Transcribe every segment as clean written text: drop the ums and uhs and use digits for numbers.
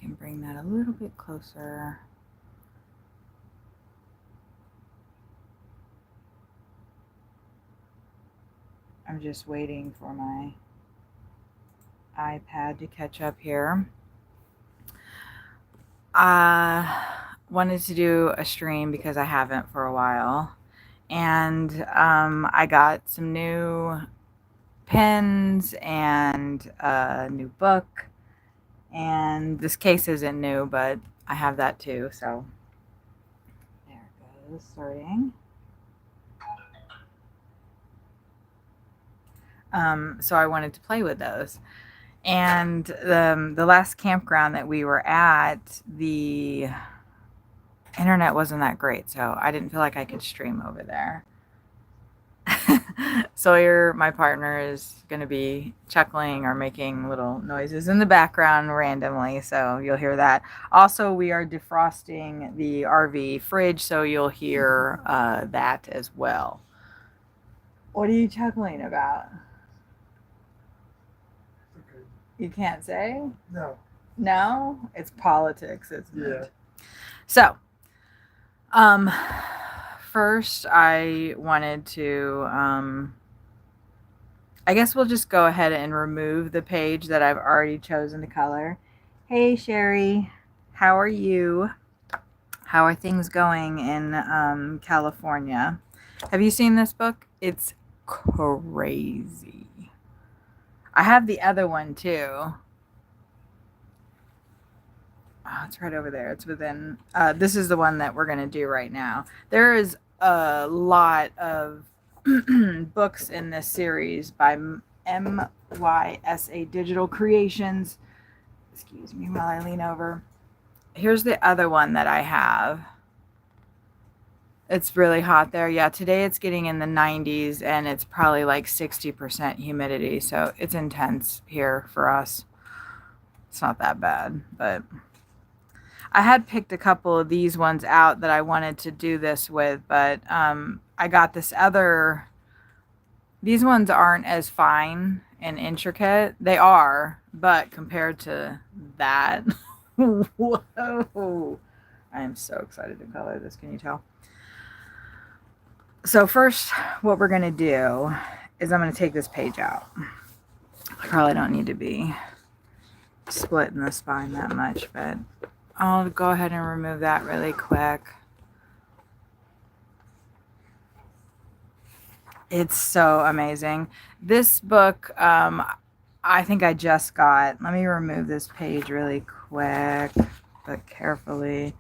can bring that a little bit closer. I'm just waiting for my iPad to catch up here. Wanted to do a stream because I haven't for a while. And I got some new pens and a new book. And this case isn't new, but I have that too. So there it goes, starting. So I wanted to play with those. And the last campground that we were at, the internet wasn't that great, so I didn't feel like I could stream over there. Sawyer, my partner, is going to be chuckling or making little noises in the background randomly, so you'll hear that. Also, we are defrosting the RV fridge, so you'll hear that as well. What are you chuckling about? Okay. You can't say? No. No? It's politics, isn't it? Yeah. So, first I wanted to, I guess we'll just go ahead and remove the page that I've already chosen to color. Hey, Sherry, how are you? How are things going in California? Have you seen this book? It's crazy. I have the other one too. Oh, it's right over there. It's within. This is the one that we're going to do right now. There is a lot of books in this series by Mysa Digital Creations. Excuse me while I lean over. Here's the other one that I have. It's really hot there. Yeah, today it's getting in the 90s and it's probably like 60% humidity. So it's intense here for us. It's not that bad, but I had picked a couple of these ones out that I wanted to do this with, but I got this other. These ones aren't as fine and intricate. They are, but compared to that, whoa. I am so excited to color this. Can you tell? So first, what we're going to do is I'm going to take this page out. I probably don't need to be splitting the spine that much, but I'll go ahead and remove that really quick. It's so amazing. This book, I think I just got. Let me remove this page really quick, but carefully.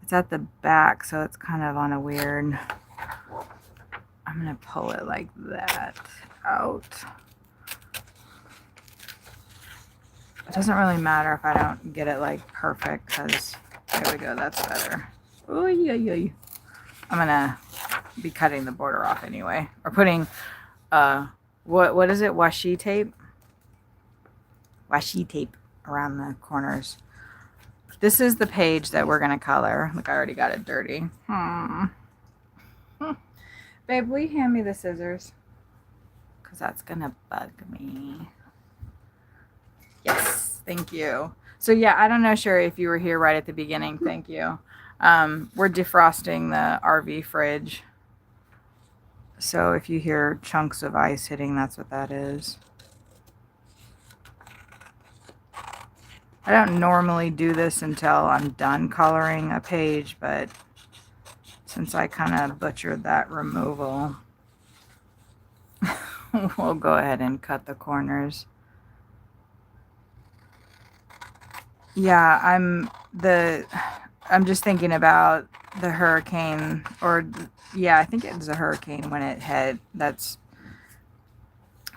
It's at the back, so it's kind of on a weird. I'm going to pull it like that out. It doesn't really matter if I don't get it like perfect, because there we go, that's better. Ooh, yeah. I'm gonna be cutting the border off anyway, or putting what is it, washi tape around the corners. This is the page that we're gonna color. Look, I already got it dirty. Babe, will you hand me the scissors, because that's gonna bug me. Yes, thank you. So yeah, I don't know, Sherry, if you were here right at the beginning. Thank you. We're defrosting the RV fridge. So if you hear chunks of ice hitting, that's what that is. I don't normally do this until I'm done coloring a page, but since I kind of butchered that removal, we'll go ahead and cut the corners. Yeah, I'm just thinking about the hurricane, or yeah, I think it was a hurricane when it hit. I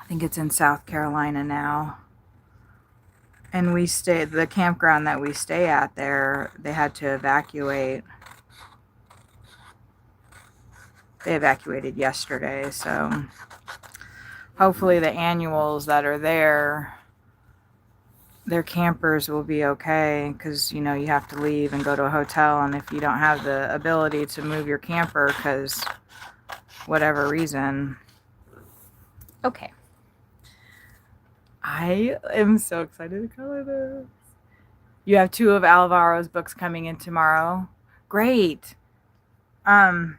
think it's in South Carolina now. And the campground that we stay at there, they had to evacuate. They evacuated yesterday, so hopefully the annuals that are there, their campers will be okay, because you have to leave and go to a hotel, and if you don't have the ability to move your camper because whatever reason. Okay, I am so excited to color this. You have 2 of Alvaro's books coming in tomorrow. Great. I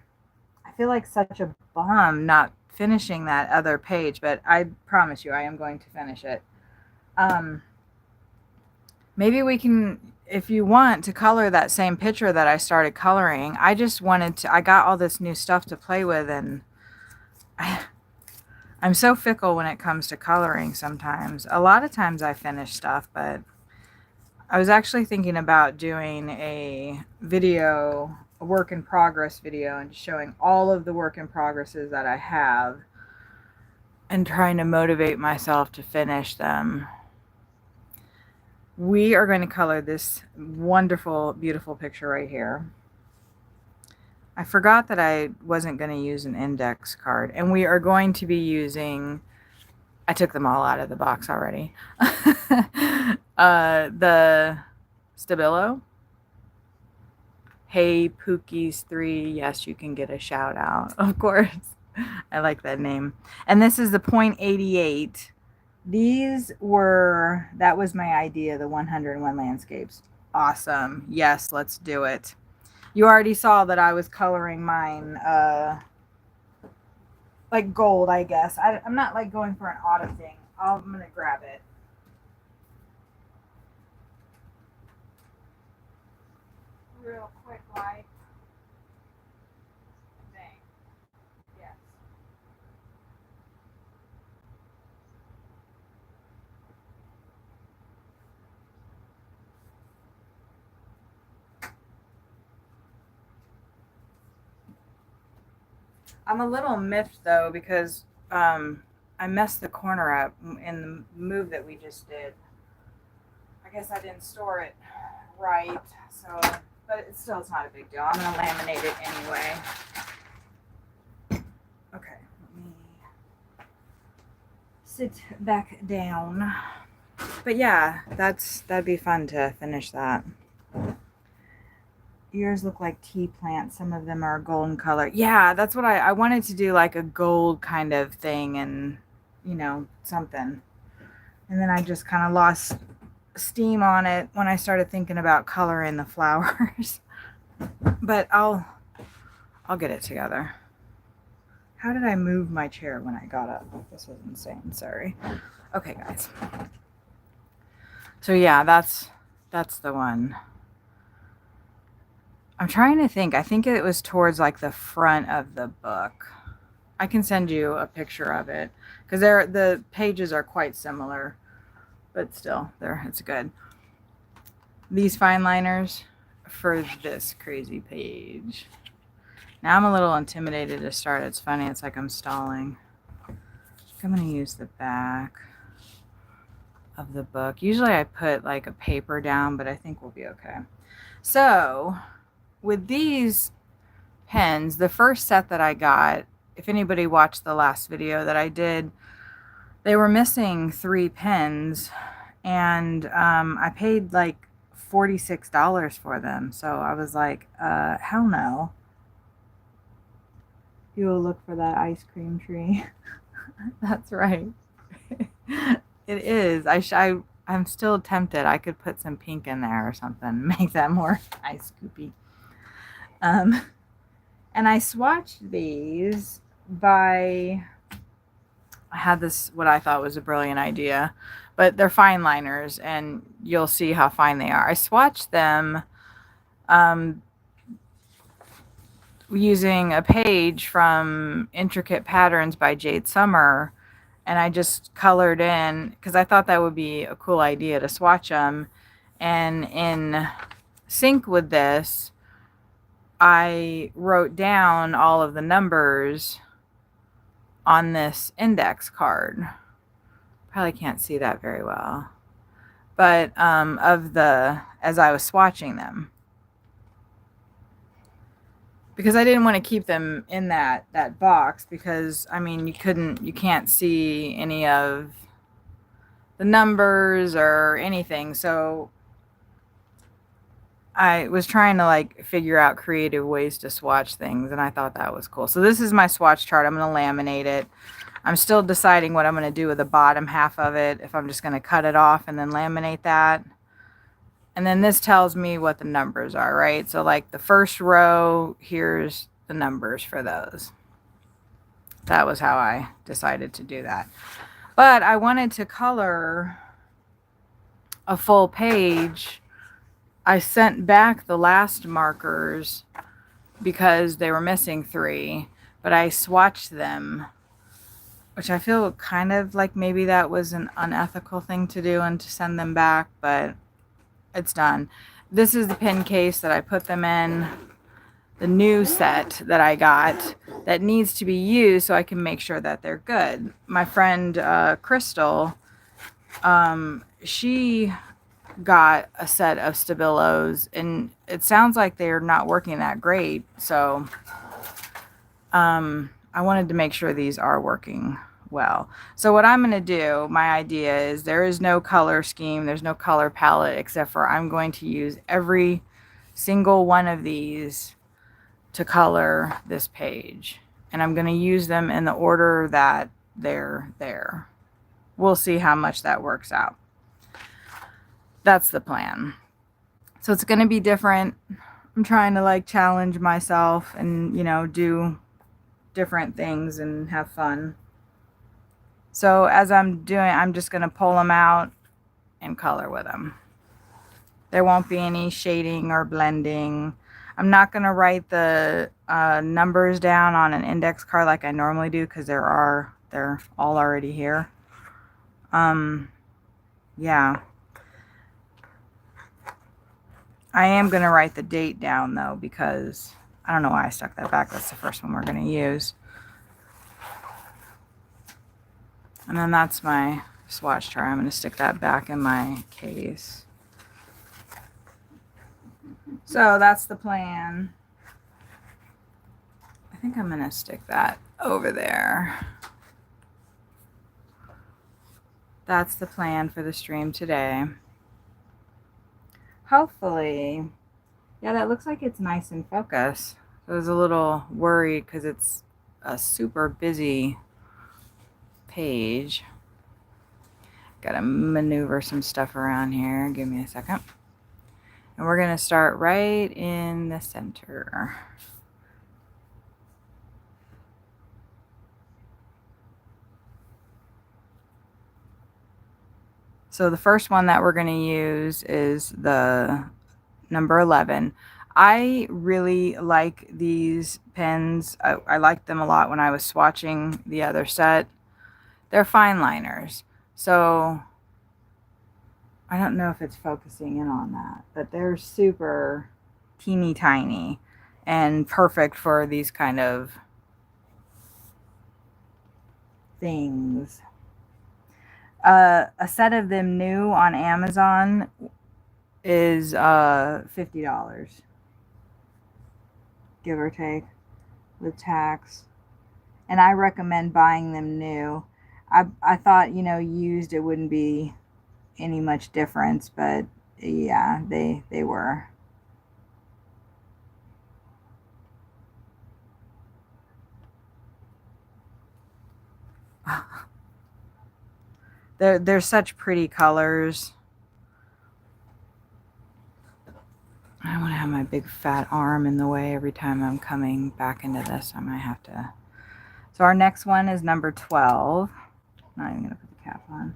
feel like such a bum not finishing that other page, but I promise you I am going to finish it. Maybe we can, if you want to color that same picture that I started coloring. I just wanted to, I got all this new stuff to play with, and I'm so fickle when it comes to coloring sometimes. A lot of times I finish stuff, but I was actually thinking about doing a video, a work in progress video, and showing all of the work in progresses that I have and trying to motivate myself to finish them. We are going to color this wonderful, beautiful picture right here. I forgot that I wasn't going to use an index card, and we are going to be using, I took them all out of the box already, the Stabilo. Hey Pookie's 3, yes, you can get a shout out, of course. I like that name. And this is the 0.88. These were, that was my idea, the 101 landscapes. Awesome. Yes, let's do it. You already saw that I was coloring mine like gold, I guess. I'm not like going for an auto thing. I'm going to grab it. Real quick, like. Thing. Yes. I'm a little miffed though because I messed the corner up in the move that we just did. I guess I didn't store it right, so, but it's not a big deal. I'm gonna laminate it anyway. Okay, let me sit back down. But yeah, that'd be fun to finish that. Yours look like tea plants. Some of them are golden color. Yeah, that's what I wanted to do, like a gold kind of thing, and you know, something. And then I just kind of lost steam on it when I started thinking about coloring the flowers. But I'll get it together. How did I move my chair when I got up? This was insane. Sorry. Okay, guys. So yeah, that's the one. I'm trying to think. I think it was towards like the front of the book. I can send you a picture of it because the pages are quite similar, but still, it's good. These fine liners for this crazy page. Now I'm a little intimidated to start. It's funny. It's like I'm stalling. I'm going to use the back of the book. Usually I put like a paper down, but I think we'll be okay. So with these pens, the first set that I got, if anybody watched the last video that I did, they were missing 3 pens, and I paid like $46 for them. So I was like, hell no. You will look for that ice cream tree. That's right. It is. I'm still tempted. I could put some pink in there or something, make that more ice scoopy. And I swatched these by, I had this, what I thought was a brilliant idea, but they're fine liners, and you'll see how fine they are. I swatched them using a page from Intricate Patterns by Jade Summer, and I just colored in because I thought that would be a cool idea to swatch them. And in sync with this, I wrote down all of the numbers on this index card. Probably can't see that very well, but as I was swatching them, because I didn't want to keep them in that box, because I mean you can't see any of the numbers or anything. So I was trying to like figure out creative ways to swatch things, and I thought that was cool. So this is my swatch chart. I'm going to laminate it. I'm still deciding what I'm going to do with the bottom half of it, if I'm just going to cut it off and then laminate that. And then this tells me what the numbers are, right? So like the first row, here's the numbers for those. That was how I decided to do that. But I wanted to color a full page. I sent back the last markers because they were missing 3, but I swatched them, which I feel kind of like maybe that was an unethical thing to do and to send them back, but it's done. This is the pen case that I put them in, the new set that I got that needs to be used so I can make sure that they're good. My friend Crystal, she got a set of Stabilos, and it sounds like they're not working that great, so I wanted to make sure these are working well. So what I'm going to do, my idea is there is no color scheme, there's no color palette, except for I'm going to use every single one of these to color this page. And I'm going to use them in the order that they're there. We'll see how much that works out. That's the plan. So it's going to be different. I'm trying to like challenge myself and, you know, do different things and have fun. So as I'm doing, I'm just going to pull them out and color with them. There won't be any shading or blending. I'm not going to write the numbers down on an index card like I normally do because they're all already here. Yeah. I am going to write the date down though because I don't know why I stuck that back. That's the first one we're going to use. And then that's my swatch chart. I'm going to stick that back in my case. So that's the plan. I think I'm going to stick that over there. That's the plan for the stream today. Hopefully, yeah, that looks like it's nice and focused. I was a little worried because it's a super busy page. Gotta maneuver some stuff around here. Give me a second. And we're gonna start right in the center. So the first one that we're gonna use is the number 11. I really like these pens. I liked them a lot when I was swatching the other set. They're fine liners. So I don't know if it's focusing in on that, but they're super teeny tiny and perfect for these kind of things. A set of them new on Amazon is $50, give or take, with tax. And I recommend buying them new. I thought, you know, used it wouldn't be any much difference, but yeah, they were. They're such pretty colors. I don't want to have my big fat arm in the way every time I'm coming back into this. I might have to. So our next one is number 12. Not even gonna put the cap on.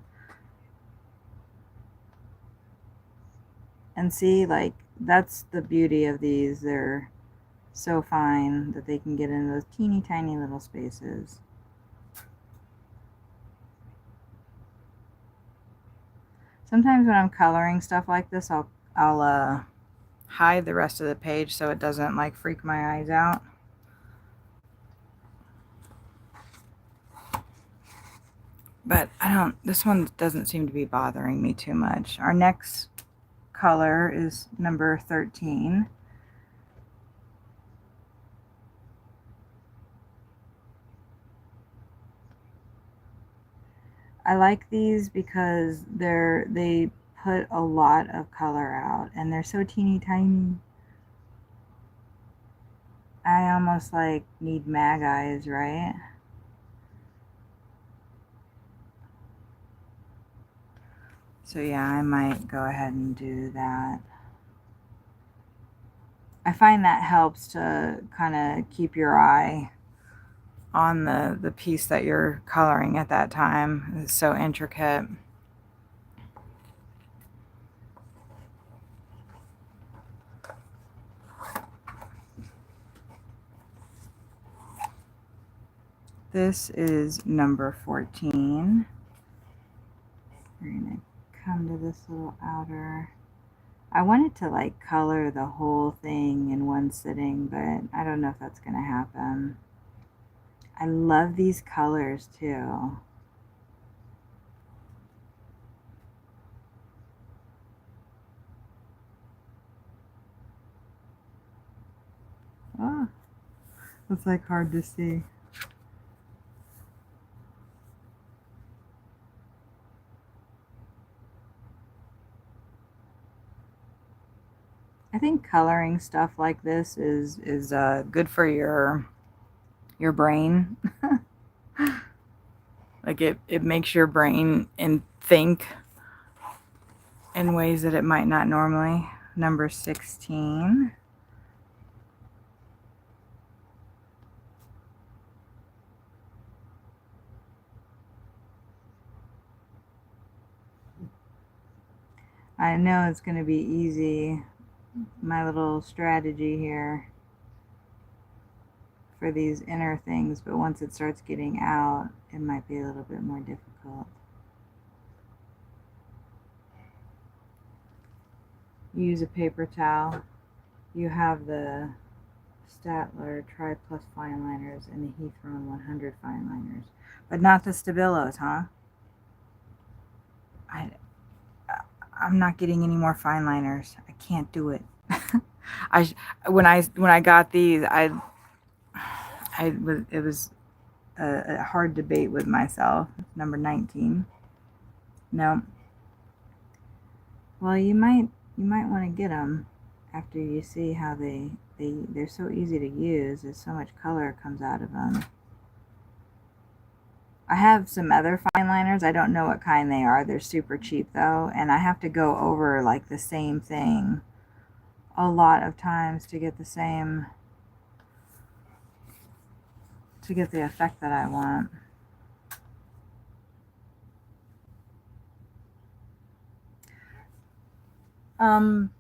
And see, like, that's the beauty of these. They're so fine that they can get into those teeny tiny little spaces. Sometimes when I'm coloring stuff like this, I'll hide the rest of the page so it doesn't like freak my eyes out. But this one doesn't seem to be bothering me too much. Our next color is number 13. I like these because they put a lot of color out and they're so teeny tiny. I almost like need mag eyes, right? So yeah, I might go ahead and do that. I find that helps to kind of keep your eye on the piece that you're coloring at that time. It's so intricate. This is number 14. We're going to come to this little outer. I wanted to like color the whole thing in one sitting, but I don't know if that's going to happen. I love these colors too. Oh, it's like hard to see. I think coloring stuff like this is good for your brain. Like it makes your brain think in ways that it might not normally. Number 16. I know it's going to be easy. My little strategy here for these inner things, but once it starts getting out, it might be a little bit more difficult. Use a paper towel. You have the Statler Tri Plus fine liners and the Heathrow 100 fine liners, but not the Stabilos, huh? I'm not getting any more fine liners. I can't do it. When I got these, it was a hard debate with myself. Number 19. No. Well, you might want to get them after you see how they're so easy to use. There's so much color comes out of them. I have some other fine liners. I don't know what kind they are. They're super cheap though, and I have to go over like the same thing a lot of times to get the effect that I want.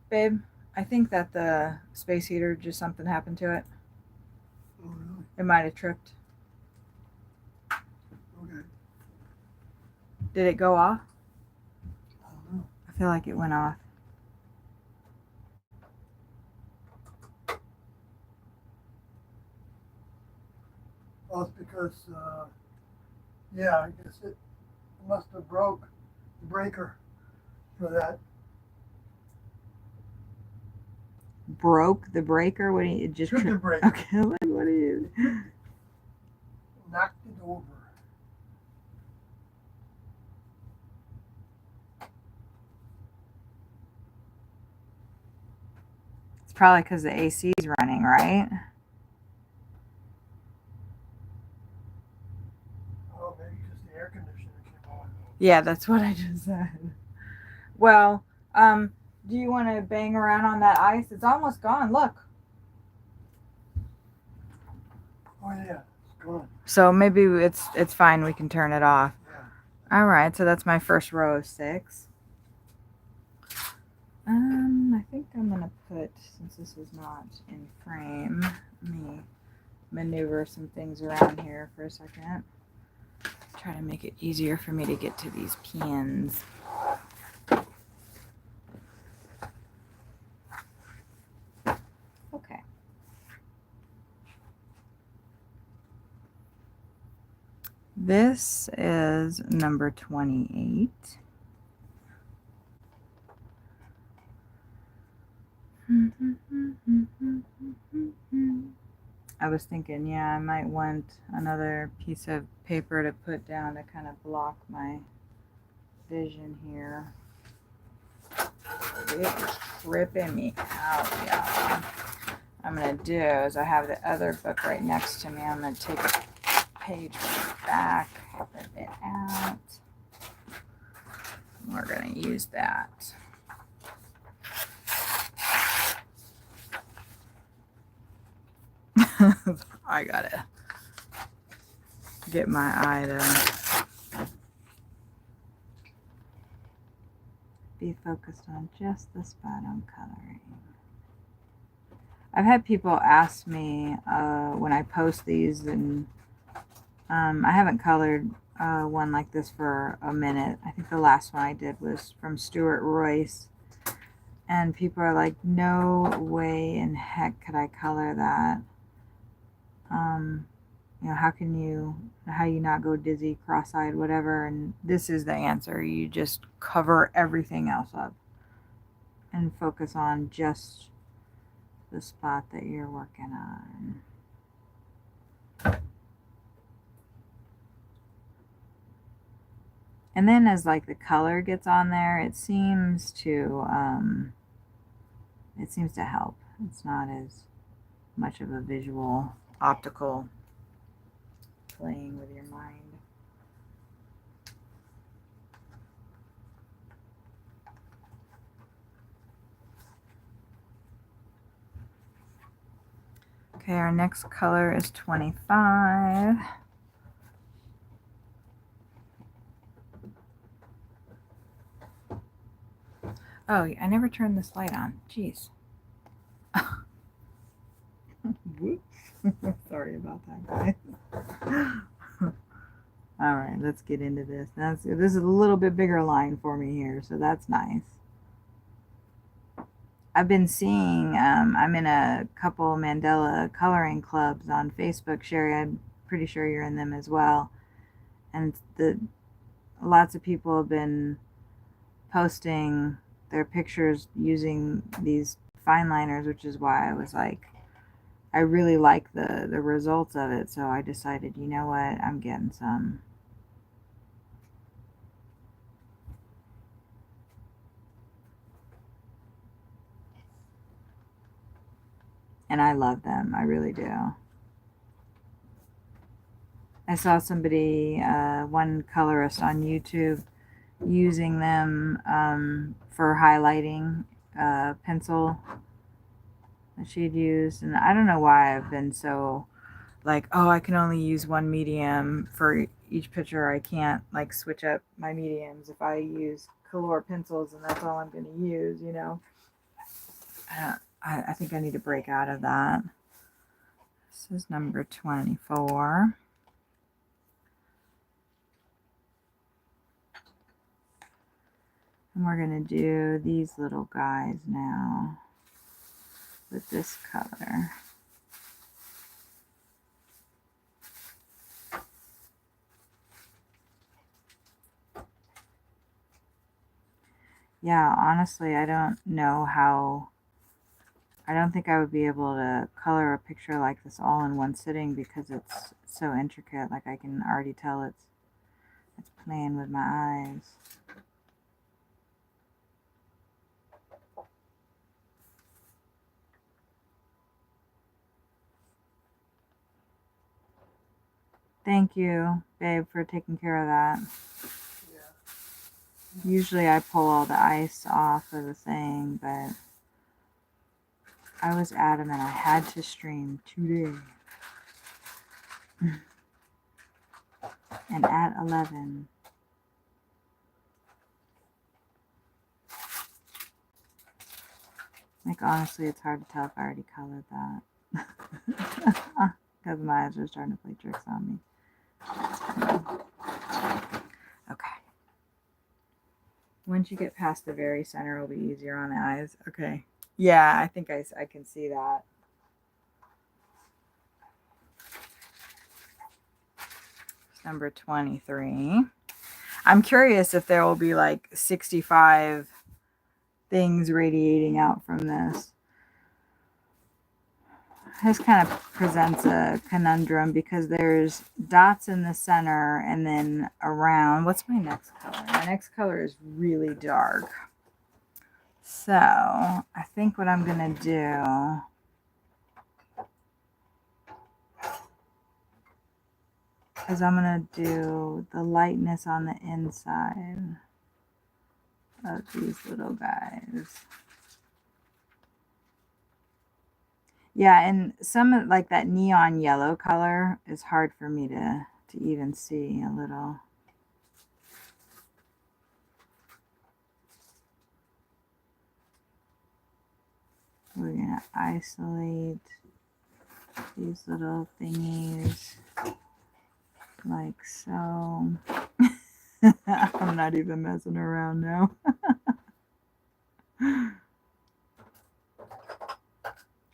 Babe, I think that the space heater, just something happened to it. Oh, really? It might have tripped. Okay. Did it go off? I don't know. I feel like it went off. Well, it's because, yeah, I guess it must have broke the breaker for that. Broke the breaker? What do you just Should have breaker. Okay, what are you? Knocked it over. It's probably because the AC is running, right? Oh, maybe because the air conditioner came on. Yeah, that's what I just said. Well, do you want to bang around on that ice? It's almost gone. Look. Oh, yeah, it's gone. So maybe it's fine. We can turn it off. Yeah. All right. So that's my first row of 6. I think I'm gonna put, since this is not in frame, let me maneuver some things around here for a second. Try to make it easier for me to get to these pins. Okay. This is number 28. I was thinking, yeah, I might want another piece of paper to put down to kind of block my vision here. It's tripping me out, y'all. What I'm going to do is I have the other book right next to me. I'm going to take a page from the back, rip it out. We're going to use that. I gotta get my eye to be focused on just the spot I'm coloring. I've had people ask me when I post these, and I haven't colored one like this for a minute. I think the last one I did was from Stuart Royce, and people are like, no way in heck could I color that. You know, how you not go dizzy, cross-eyed, whatever. And this is the answer. You just cover everything else up and focus on just the spot that you're working on. And then as like the color gets on there, it seems to help. It's not as much of a visual, optical playing with your mind. Okay, our next color is 25. Oh, I never turned this light on. Jeez. Whoops. Sorry about that, guys. All right, let's get into this. This is a little bit bigger line for me here, so that's nice. I've been seeing, I'm in a couple mandala coloring clubs on Facebook. Sherry, I'm pretty sure you're in them as well. And lots of people have been posting their pictures using these fine liners, which is why I was like, I really like the results of it. So I decided, you know what, I'm getting some. And I love them. I really do. I saw somebody, one colorist on YouTube, using them for highlighting pencil that she'd used. And I don't know why I've been so like, oh, I can only use one medium for each picture. I can't like switch up my mediums if I use color pencils and that's all I'm going to use, you know. I think I need to break out of that. This is number 24. And we're going to do these little guys now with this color. Yeah, honestly, I don't know how. I don't think I would be able to color a picture like this all in one sitting because it's so intricate. Like I can already tell it's playing with my eyes. Thank you, babe, for taking care of that. Yeah. Usually I pull all the ice off of the thing, but I was adamant I had to stream today. And at 11. Like, honestly, it's hard to tell if I already colored that. Because my eyes are starting to play tricks on me. Okay. Once you get past the very center, it'll be easier on the eyes. Okay. Yeah, I think I can see that. It's number 23. I'm curious if there will be like 65 things radiating out from this. This kind of presents a conundrum because there's dots in the center and then around. What's my next color? My next color is really dark. So I think what I'm going to do is I'm going to do the lightness on the inside. of these little guys. Yeah, and some of like that neon yellow color is hard for me to even see a little. We're gonna isolate these little thingies like so. I'm not even messing around now.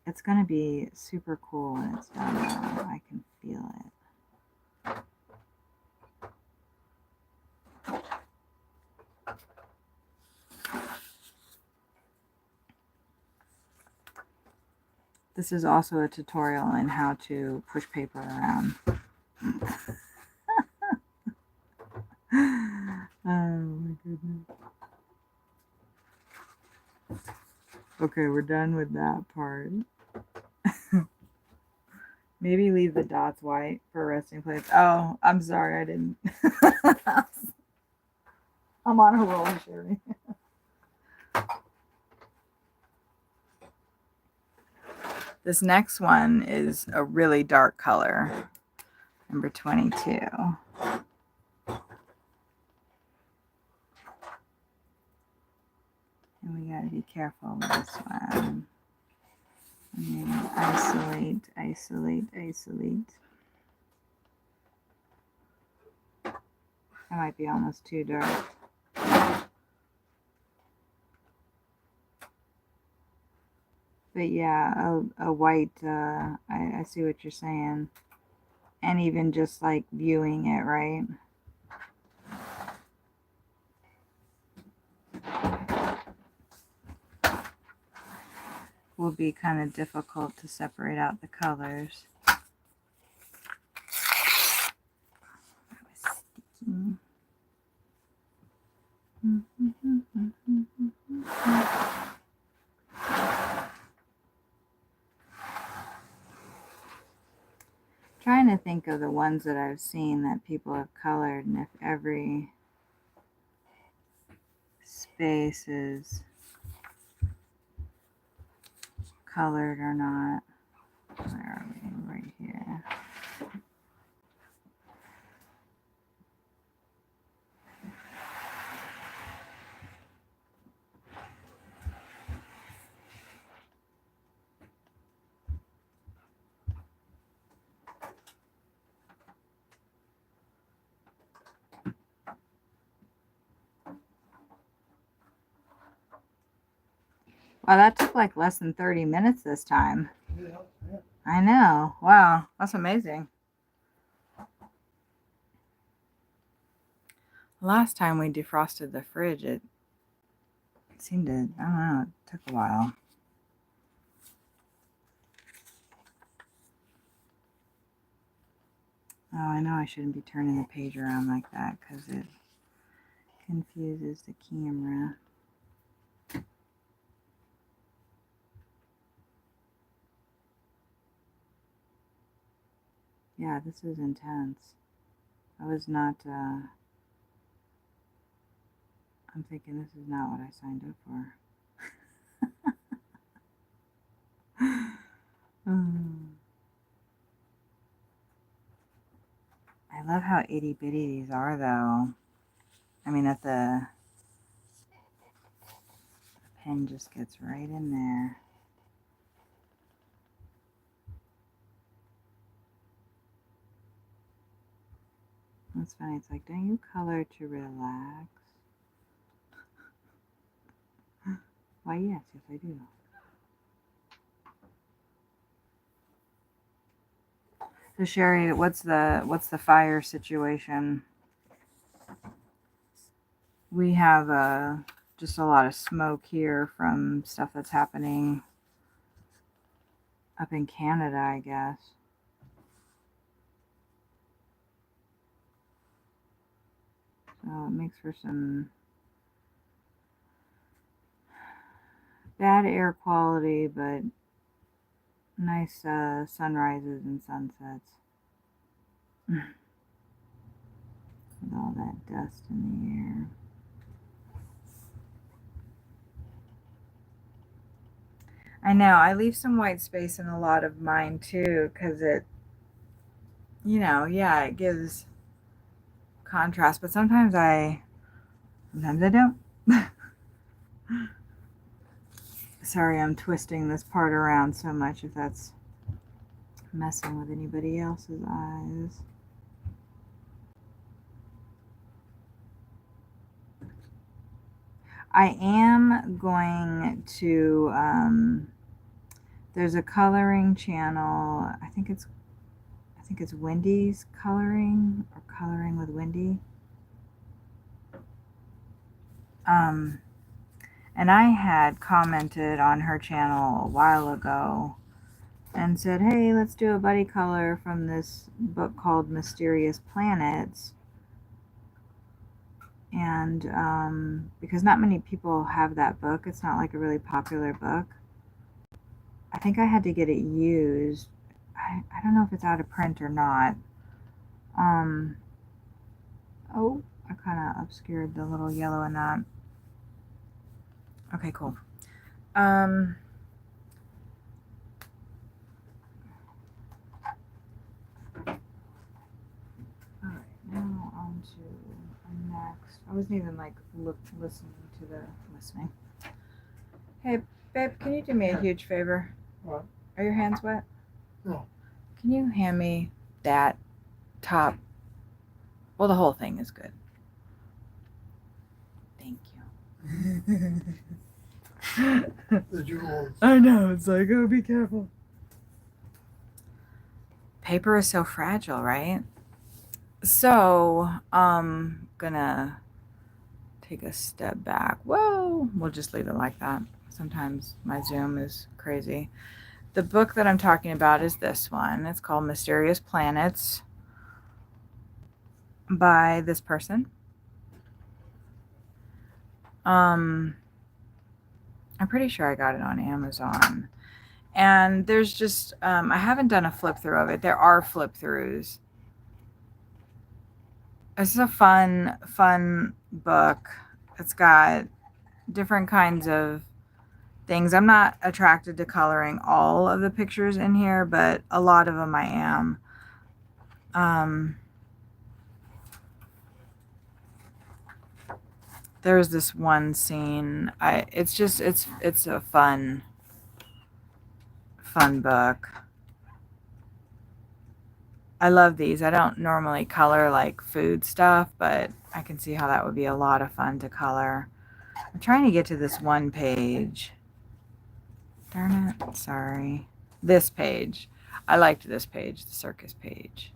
It's gonna be super cool when it's done now. I can feel it. This is also a tutorial in how to push paper around. Oh my goodness. Okay, we're done with that part. Maybe leave the dots white for resting place. Oh, I'm sorry, I didn't. I'm on a roll, Sherry. This next one is a really dark color, number 22. And we gotta be careful with this one. And then isolate, isolate, isolate. That might be almost too dark. But yeah, a white, I see what you're saying. And even just like viewing it, right? Will be kind of difficult to separate out the colors. Trying to think of the ones that I've seen that people have colored and if every space is colored or not. Where are we? Right here. Wow, that took like less than 30 minutes this time. Yeah, yeah. I know. Wow, that's amazing. Last time we defrosted the fridge, it seemed to, I don't know, it took a while. Oh, I know I shouldn't be turning the page around like that because it confuses the camera. Yeah, this is intense. I was not, I'm thinking this is not what I signed up for. I love how itty bitty these are though. I mean, that the pen just gets right in there. That's funny. It's like, don't you color to relax? Why, yes, yes, I do. So Sherry, what's the fire situation? We have just a lot of smoke here from stuff that's happening up in Canada, I guess. So it makes for some bad air quality, but nice sunrises and sunsets. With all that dust in the air. I know. I leave some white space in a lot of mine too, because it, yeah, it gives contrast, but sometimes I don't. Sorry, I'm twisting this part around so much if that's messing with anybody else's eyes. I am going to, there's a coloring channel. I think it's Wendy's Coloring, or Coloring with Wendy. And I had commented on her channel a while ago and said, hey, let's do a buddy color from this book called Mysterious Planets. And because not many people have that book, it's not like a really popular book. I think I had to get it used. I don't know if it's out of print or not. Oh, I kind of obscured the little yellow in that. Okay, cool. All right, now on to next. I wasn't even like listening. Hey, babe, can you do me a huge favor? What? Are your hands wet? No. Can you hand me that top? Well, the whole thing is good. Thank you. The jewels. I know, it's like, oh, be careful. Paper is so fragile, right? So, gonna take a step back. Whoa, we'll just leave it like that. Sometimes my Zoom is crazy. The book that I'm talking about is this one. It's called Mysterious Planets by this person. I'm pretty sure I got it on Amazon. And there's just, I haven't done a flip through of it. There are flip throughs. It's a fun book. It's got different kinds of things. I'm not attracted to coloring all of the pictures in here, but a lot of them I am. There's this one scene. It's a fun book. I love these. I don't normally color like food stuff, but I can see how that would be a lot of fun to color. I'm trying to get to this one page. Darn it. Sorry. This page. I liked this page, the circus page.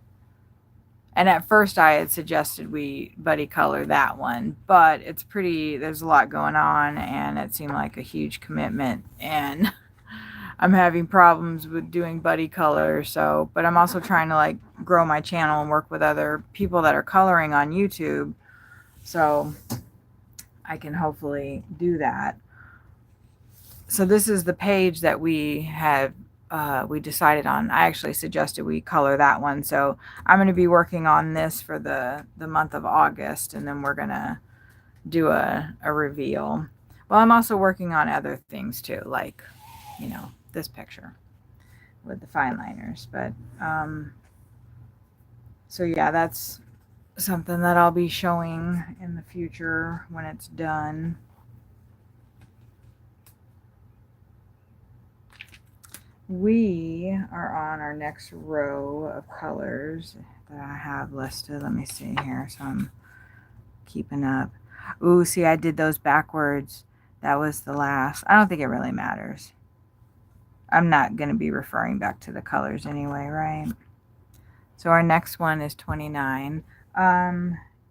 And at first I had suggested we buddy color that one, but it's pretty, there's a lot going on and it seemed like a huge commitment, and I'm having problems with doing buddy color. So, but I'm also trying to like grow my channel and work with other people that are coloring on YouTube, so I can hopefully do that. So this is the page that we have we decided on. I actually suggested we color that one. So I'm going to be working on this for the month of August, and then we're going to do a reveal. Well, I'm also working on other things too, like, this picture with the fine liners. But so yeah, that's something that I'll be showing in the future when it's done. We are on our next row of colors that I have listed. Let me see here, so I'm keeping up. Ooh, see, I did those backwards. That was the last. I don't think it really matters. I'm not going to be referring back to the colors anyway, right? So our next one is 29.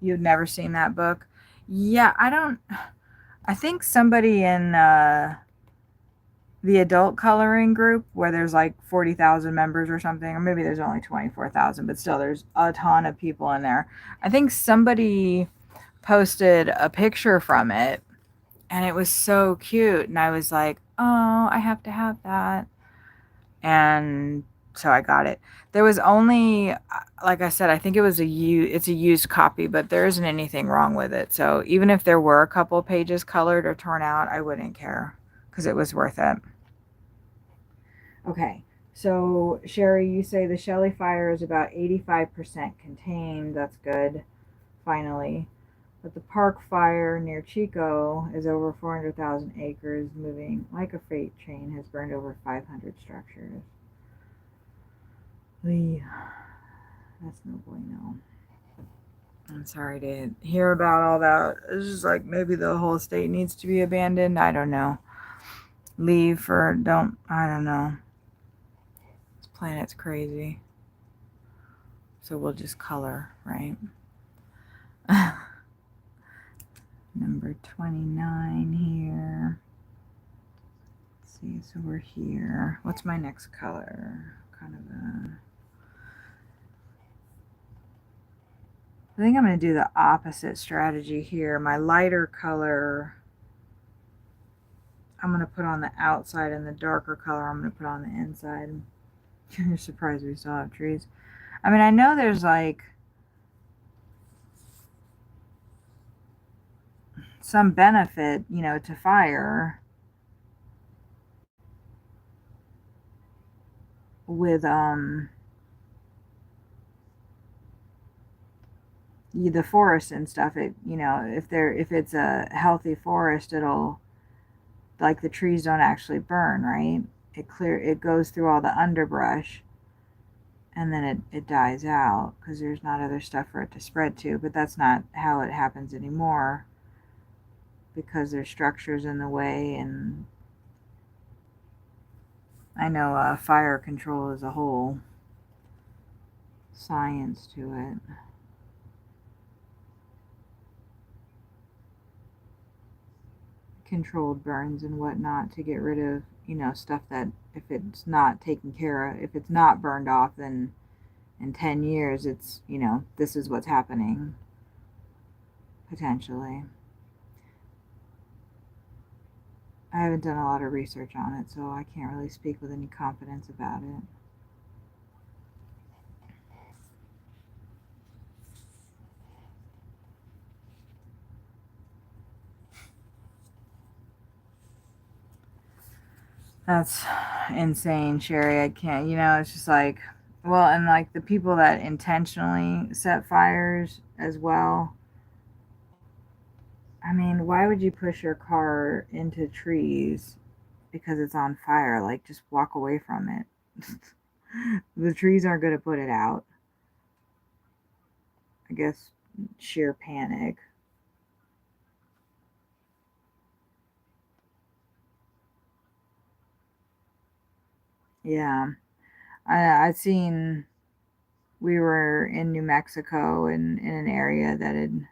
You've never seen that book? Yeah, I think somebody in the adult coloring group, where there's like 40,000 members or something, or maybe there's only 24,000, but still there's a ton of people in there. I think somebody posted a picture from it and it was so cute, and I was like, oh, I have to have that. And so I got it. There was only, like I said, I think it's a used copy, but there isn't anything wrong with it. So even if there were a couple pages colored or torn out, I wouldn't care, because it was worth it. Okay, so Sherry, you say the Shelley fire is about 85% contained. That's good, finally. But the Park fire near Chico is over 400,000 acres, moving like a freight train, has burned over 500 structures. Lee, that's no bueno. I'm sorry to hear about all that. It's just like maybe the whole state needs to be abandoned. I don't know. Leave or don't. I don't know. This planet's crazy. So we'll just color, right? Number 29 here. Let's see, so we're here. What's my next color? Kind of a. I think I'm going to do the opposite strategy here. My lighter color, I'm going to put on the outside, and the darker color, I'm going to put on the inside. You're surprised we still have trees. I mean, I know there's like some benefit, to fire with the forest and stuff. It if it's a healthy forest, it'll, like, the trees don't actually burn, right? It goes through all the underbrush, and then it dies out because there's not other stuff for it to spread to. But that's not how it happens anymore, because there's structures in the way. And I know fire control is a whole science to it. Controlled burns and whatnot to get rid of, stuff that, if it's not taken care of, if it's not burned off, then in 10 years it's, this is what's happening potentially. I haven't done a lot of research on it, so I can't really speak with any confidence about it. That's insane, Sherry. I can't, it's just like, well, and like the people that intentionally set fires as well. I mean, why would you push your car into trees because it's on fire? Like, just walk away from it. The trees aren't going to put it out. I guess sheer panic. Yeah. I seen, we were in New Mexico and in an area that had,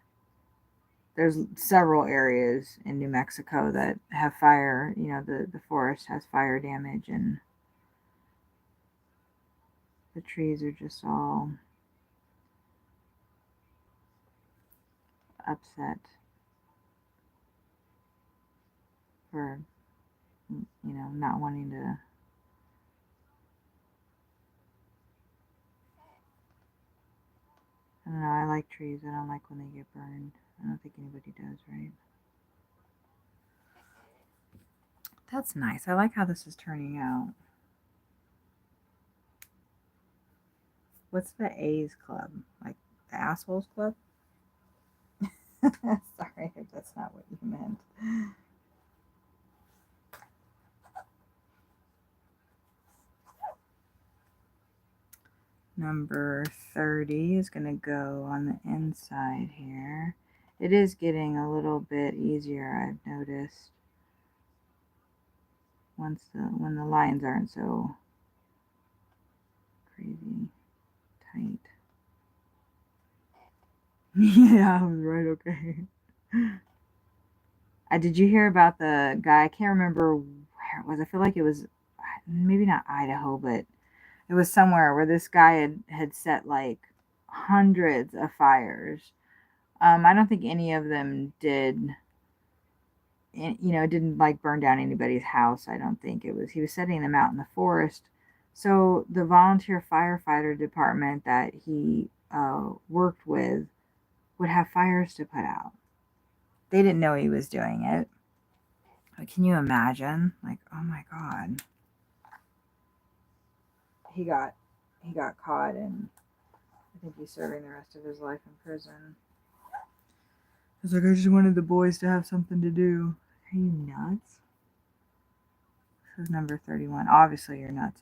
there's several areas in New Mexico that have fire, the forest has fire damage, and the trees are just all upset for, not wanting to. I don't know, I like trees. I don't like when they get burned. I don't think anybody does, right? That's nice. I like how this is turning out. What's the A's Club? Like the Assholes Club? Sorry if that's not what you meant. Number 30 is going to go on the inside here. It is getting a little bit easier, I've noticed, when the lines aren't so crazy tight. Yeah, I was right, okay. Did you hear about the guy? I can't remember where it was. I feel like it was maybe not Idaho, but it was somewhere where this guy had set like hundreds of fires. I don't think any of them did. It didn't like burn down anybody's house. I don't think it was. He was setting them out in the forest. So the volunteer firefighter department that he worked with would have fires to put out. They didn't know he was doing it. But can you imagine? Like, oh my God. he got caught, and I think he's serving the rest of his life in prison. It's like, I just wanted the boys to have something to do. Are you nuts? This is number 31. Obviously, you're nuts.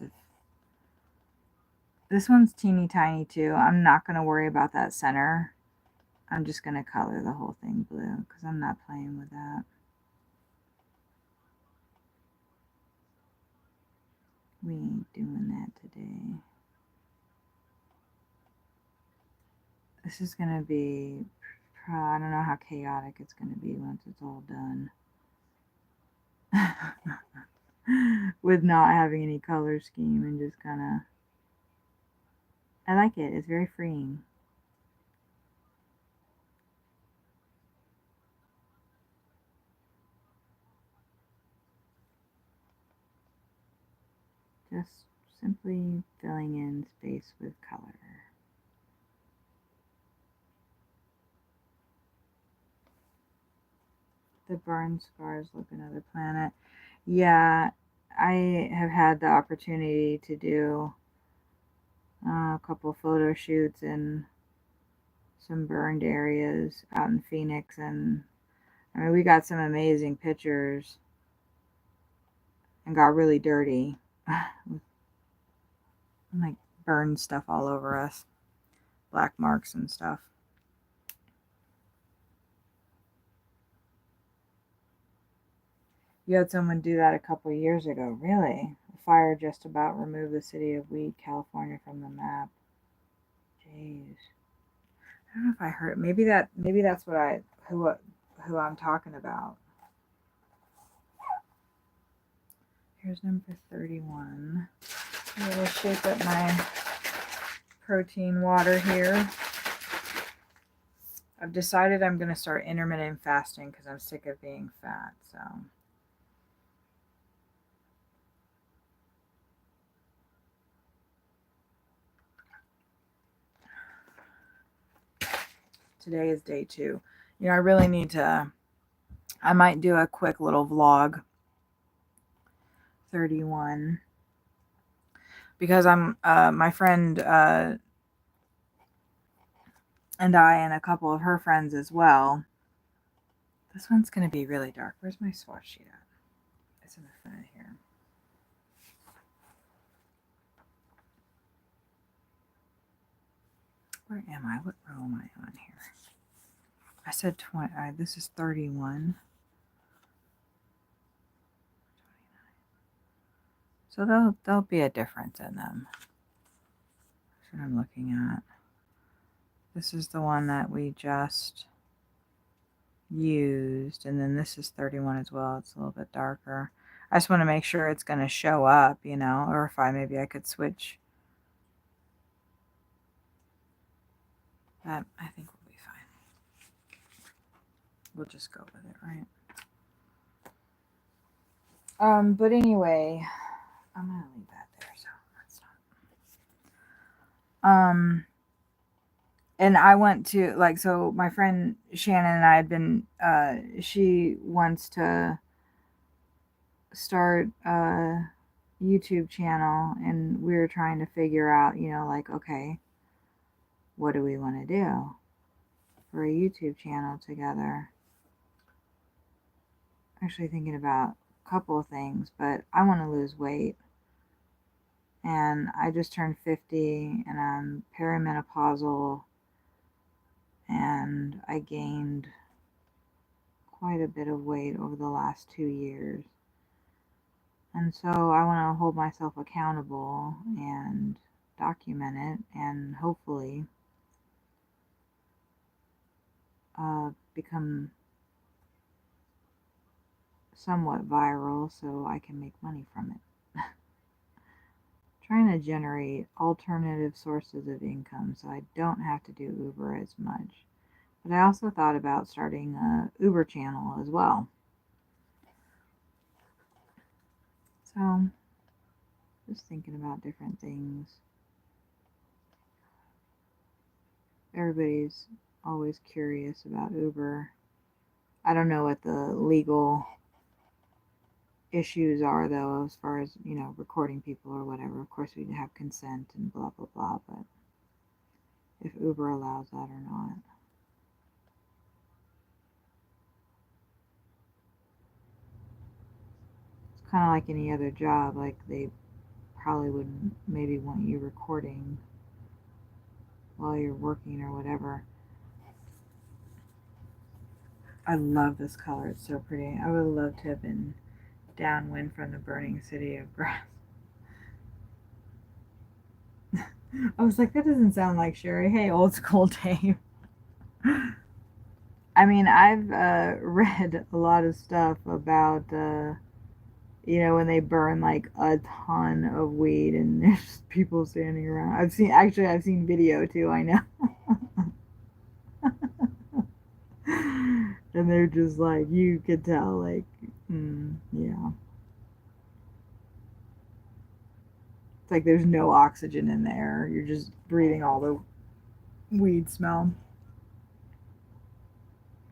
This one's teeny tiny too. I'm not going to worry about that center. I'm just going to color the whole thing blue because I'm not playing with that. We ain't doing that today. This is going to be, I don't know how chaotic it's going to be once it's all done. With not having any color scheme and just kind of, I like it. It's very freeing. Just simply filling in space with color. The burn scars look another planet. Yeah, I have had the opportunity to do a couple photo shoots in some burned areas out in Phoenix, and I mean, we got some amazing pictures and got really dirty. Like burned stuff all over us, black marks and stuff. You had someone do that a couple years ago. Really? A fire just about removed the city of Weed, California from the map. Jeez. I don't know if I heard. Maybe that's who I'm talking about. Here's number 31. I'm gonna shake up my protein water here. I've decided I'm gonna start intermittent fasting because I'm sick of being fat. So. Today is day 2. You know, I really need to, I might do a quick little vlog. 31. Because I'm, my friend, and I, and a couple of her friends as well. This one's going to be really dark. Where's my swatch sheet at? It's in the front here. Where am I? What row am I on here? I said 20. This is 31. 29. So there'll be a difference in them. That's what I'm looking at. This is the one that we just used, and then this is 31 as well. It's a little bit darker. I just want to make sure it's going to show up, you know, or if maybe I could switch. That I think will be fine. We'll just go with it, right? But anyway, I'm gonna leave that there, so that's not. And I went to, like, so my friend Shannon and I had been, she wants to start a YouTube channel, and we were trying to figure out, you know, like, okay, what do we want to do for a YouTube channel together? Actually thinking about a couple of things, but I want to lose weight. And I just turned 50 and I'm perimenopausal, and I gained quite a bit of weight over the last 2 years. And so I want to hold myself accountable and document it, and hopefully become somewhat viral so I can make money from it. Trying to generate alternative sources of income so I don't have to do Uber as much. But I also thought about starting a Uber channel as well. So, just thinking about different things. Everybody's always curious about Uber. I don't know what the legal issues are, though, as far as, you know, recording people or whatever. Of course, we have consent and blah, blah, blah, but if Uber allows that or not. It's kind of like any other job. Like, they probably wouldn't maybe want you recording while you're working or whatever. I love this color. It's so pretty. I would love to have been downwind from the burning city of grass. I was like, that doesn't sound like Sherry. Hey, old school Dave. I mean, I've read a lot of stuff about, you know, when they burn like a ton of weed and there's people standing around. I've seen video too, I know. And they're just like, you could tell, like, yeah. It's like there's no oxygen in there. You're just breathing all the weed smell.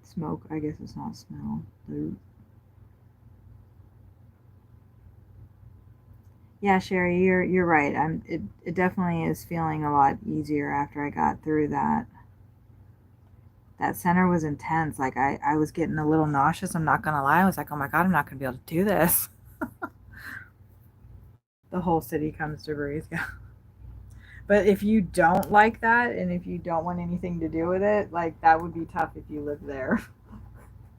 Smoke, I guess it's not smell. Yeah, Sherry, you're right. It definitely is feeling a lot easier after I got through that. That center was intense. Like I was getting a little nauseous, I'm not gonna lie. I was like, oh my god, I'm not gonna be able to do this. The whole city comes to breathe. Yeah. But if you don't like that and if you don't want anything to do with it, like that would be tough if you lived there.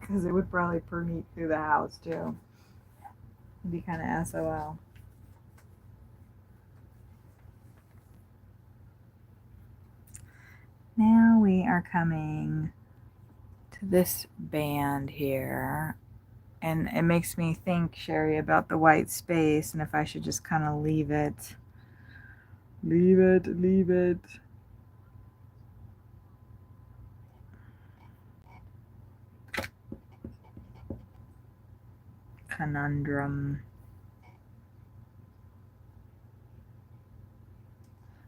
Because it would probably permeate through the house too. It'd be kind of SOL. Now we are coming to this band here. And it makes me think, Sherry, about the white space and if I should just kind of leave it. Leave it, leave it. Conundrum.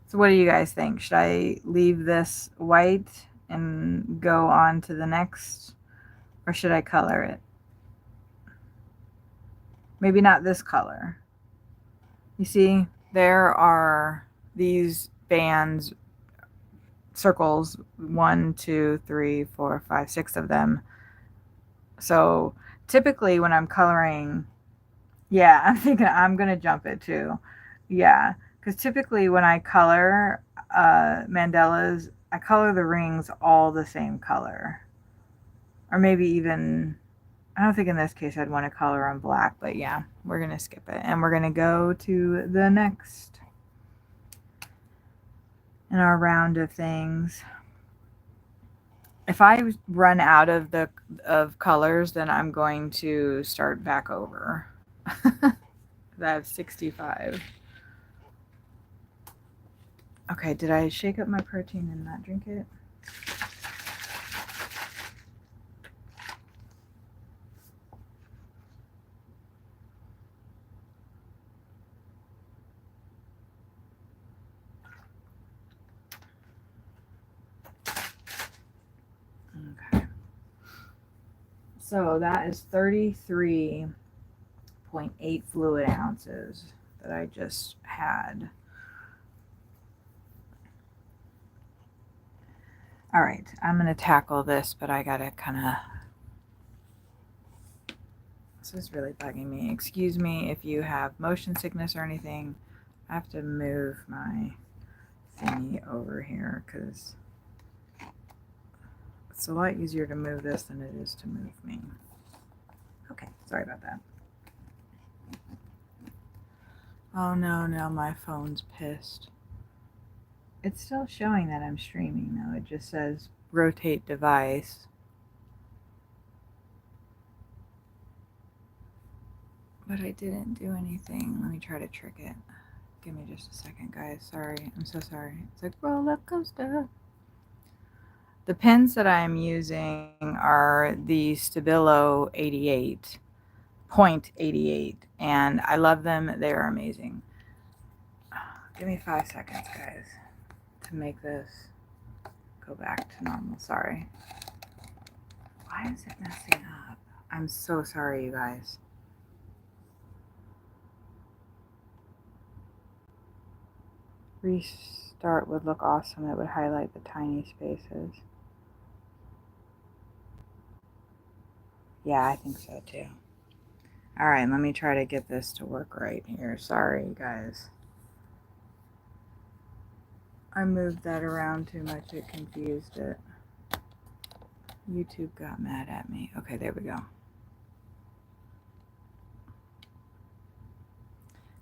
So what do you guys think? Should I leave this white and go on to the next? Or should I color it? Maybe not this color. You see, there are these bands, circles, 1, 2, 3, 4, 5, 6 of them. So typically when I'm coloring, yeah, I'm thinking I'm going to jump it too. Yeah, because typically when I color mandalas, I color the rings all the same color. Or maybe even, I don't think in this case I'd want to color them black, but yeah, we're going to skip it. And we're going to go to the next in our round of things. If I run out of colors, then I'm going to start back over. I have 65. Okay, did I shake up my protein and not drink it? Okay. So that is 33.8 fluid ounces that I just had. All right, I'm going to tackle this, but I got to kind of... This is really bugging me. Excuse me if you have motion sickness or anything. I have to move my thingy over here because it's a lot easier to move this than it is to move me. Okay, sorry about that. Oh no, now my phone's pissed. It's still showing that I'm streaming though. It just says rotate device. But I didn't do anything. Let me try to trick it. Give me just a second, guys. Sorry. I'm so sorry. It's like roller coaster. The pins that I'm using are the Stabilo 88.88, and I love them. They are amazing. Give me 5 seconds, guys, to make this go back to normal. Sorry. Why is it messing up? I'm so sorry, you guys. restart would look awesome. It would highlight the tiny spaces. Yeah, I think so too. All right, let me try to get this to work right here. Sorry, guys. I moved that around too much. It confused it. YouTube got mad at me. Okay, there we go.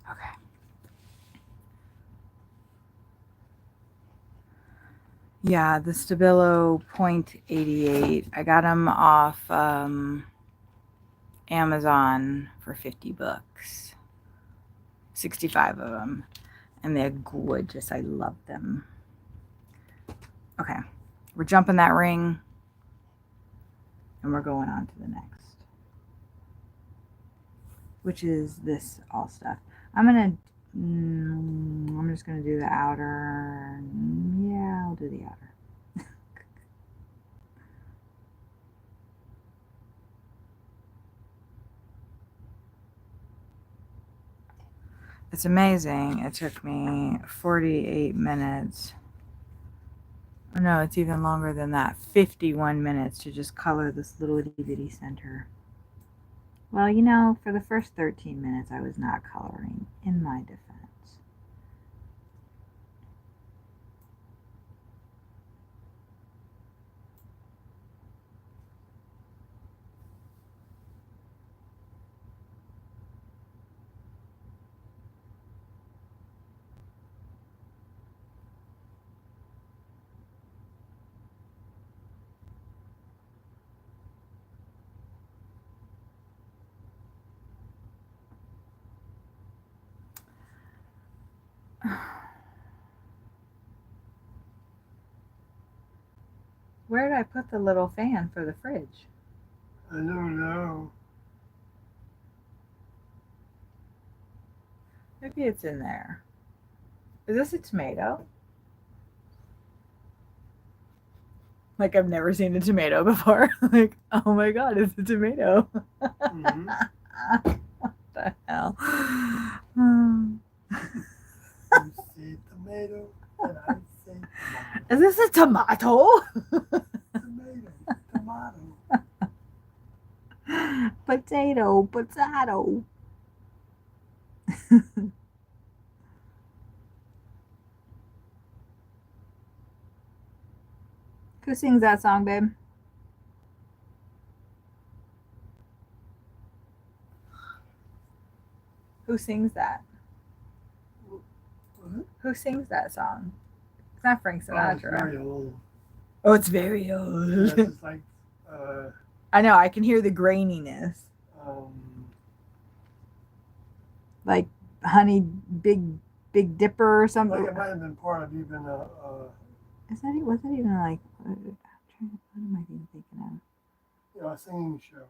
Okay. Yeah, the Stabilo .88. I got them off Amazon for 50 bucks. 65 of them. And they're gorgeous. I love them. Okay. We're jumping that ring. And we're going on to the next. Which is this all stuff. I'm just going to do the outer. Yeah, I'll do the outer. It's amazing. It took me 48 minutes. Oh, no, it's even longer than that. 51 minutes to just color this little itty bitty center. Well, you know, for the first 13 minutes, I was not coloring, in my defense. Where did I put the little fan for the fridge? I don't know. Maybe it's in there. Is this a tomato? Like, I've never seen a tomato before. Like, oh my god, it's a tomato. Mm-hmm. What the hell? You say tomato, and I say tomato. Is this a tomato? Tomato. Potato. Who sings that song, babe? Who sings that? What? Who sings that song? It's not Frank Sinatra. It's very old. Oh, it's very old. Yeah, it's like, I know, I can hear the graininess. Like Honey Big Dipper or something. Like it might have been part of even was that even like, what am I even thinking of? You know, a singing show.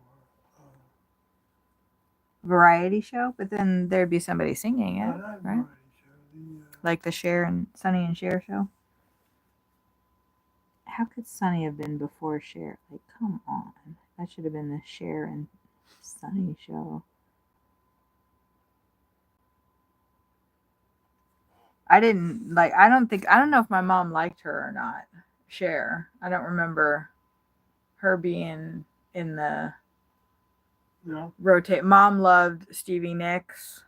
Variety show, but then there'd be somebody singing it, Not right? variety show. Like the Sonny and Cher show. How could Sonny have been before Cher? Like, come on, that should have been the Cher and Sonny show. I don't know if my mom liked her or not. Cher. I don't remember her being in the rotate. Mom loved Stevie Nicks.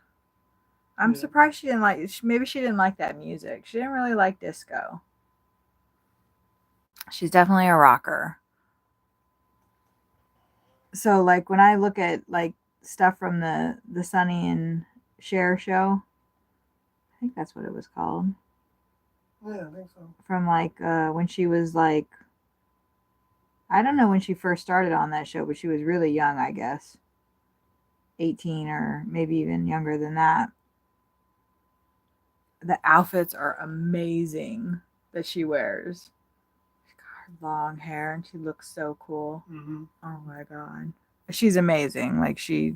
I'm surprised she didn't like. Maybe she didn't like that music. She didn't really like disco. She's definitely a rocker. So, like, when I look at like stuff from the Sonny and Cher show, I think that's what it was called. Yeah, I think so. From like when she was like, I don't know when she first started on that show, but she was really young, I guess. 18 or maybe even younger than that. The outfits are amazing that she wears. She's got her long hair and she looks so cool. Mm-hmm. Oh my god. She's amazing. Like she's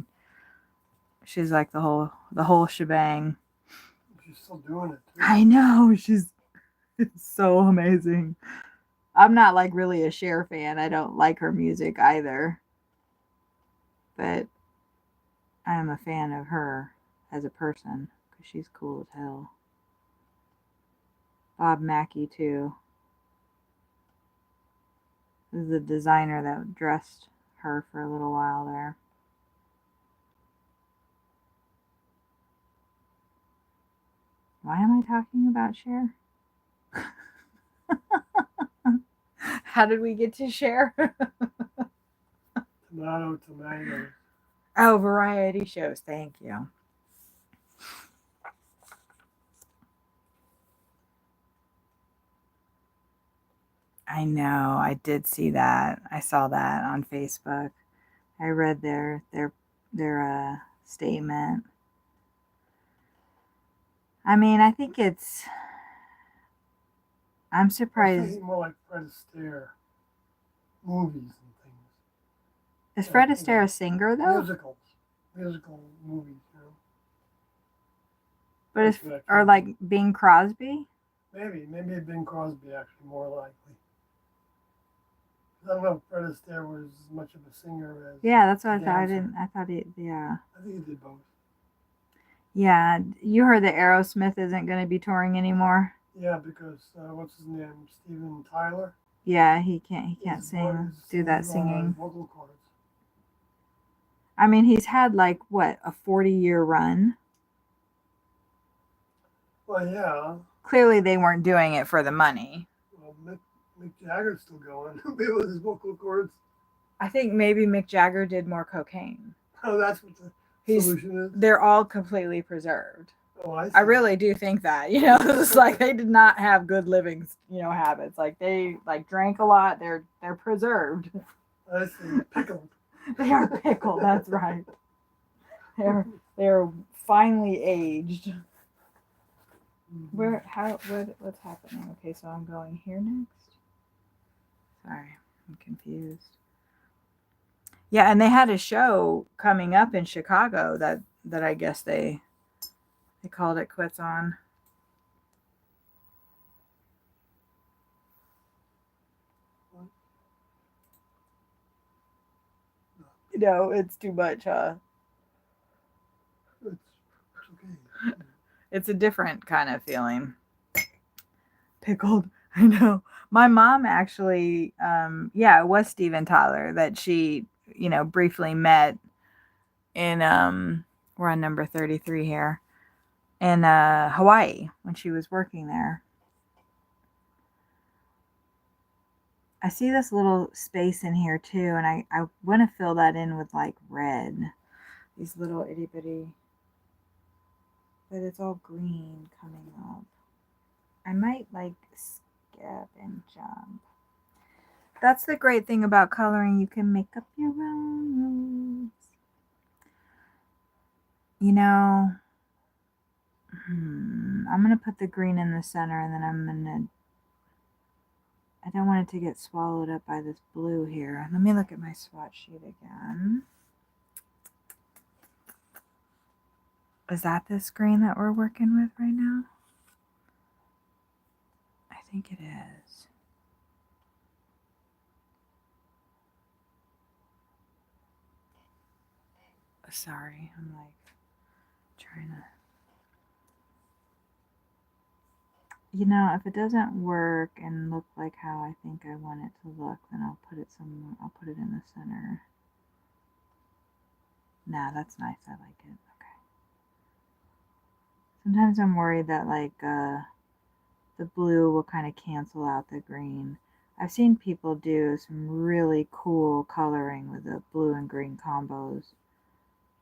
like the whole shebang. She's still doing it too. I know, she's so amazing. I'm not like really a Cher fan. I don't like her music either. But I am a fan of her as a person because she's cool as hell. Bob Mackie too. This is the designer that dressed her for a little while there. Why am I talking about Cher? How did we get to Cher? Tomatoes. Oh, variety shows. Thank you. I know. I did see that. I saw that on Facebook. I read their statement. I mean, I think it's. I'm I'm surprised. thinking more like Fred Astaire movies and things. Is Fred Astaire a singer though? Musical movies. But is or like Bing Crosby? Maybe Bing Crosby actually more likely. I don't know if Fred Astaire was as much of a singer as. Yeah, that's what I thought. I thought he. Yeah. I think he did both. Yeah, you heard that Aerosmith isn't going to be touring anymore. Yeah, because what's his name? Steven Tyler. Yeah, he can't do that singing. Vocal cords. I mean, he's had like what, a 40-year run. Well, yeah. Clearly, they weren't doing it for the money. Well, Mick Jagger's still going with his vocal cords. I think maybe Mick Jagger did more cocaine. Oh, that's what the solution is. They're all completely preserved. Oh, I see. I really do think that. It's like they did not have good living, habits. Like they drank a lot. They're preserved. I see. Pickled. They are pickled. That's right. They're finely aged. What's happening? Okay, so I'm going here next. Sorry, I'm confused. Yeah, and they had a show coming up in Chicago that I guess they called it quits on. No, it's too much, huh? It's okay. It's a different kind of feeling. Pickled. I know. My mom actually, it was Steven Tyler that she, briefly met in, we're on number 33 here, in Hawaii when she was working there. I see this little space in here too, and I want to fill that in with like red. These little itty bitty, but it's all green coming up. I might like skip and jump. That's the great thing about coloring. You can make up your own rules. I'm going to put the green in the center, and then I don't want it to get swallowed up by this blue here. Let me look at my swatch sheet again. Is that this green that we're working with right now? I think it is. Sorry, I'm like trying to. If it doesn't work and look like how I think I want it to look, then I'll put it somewhere. I'll put it in the center. Nah, that's nice. I like it. Okay. Sometimes I'm worried that the blue will kind of cancel out the green. I've seen people do some really cool coloring with the blue and green combos,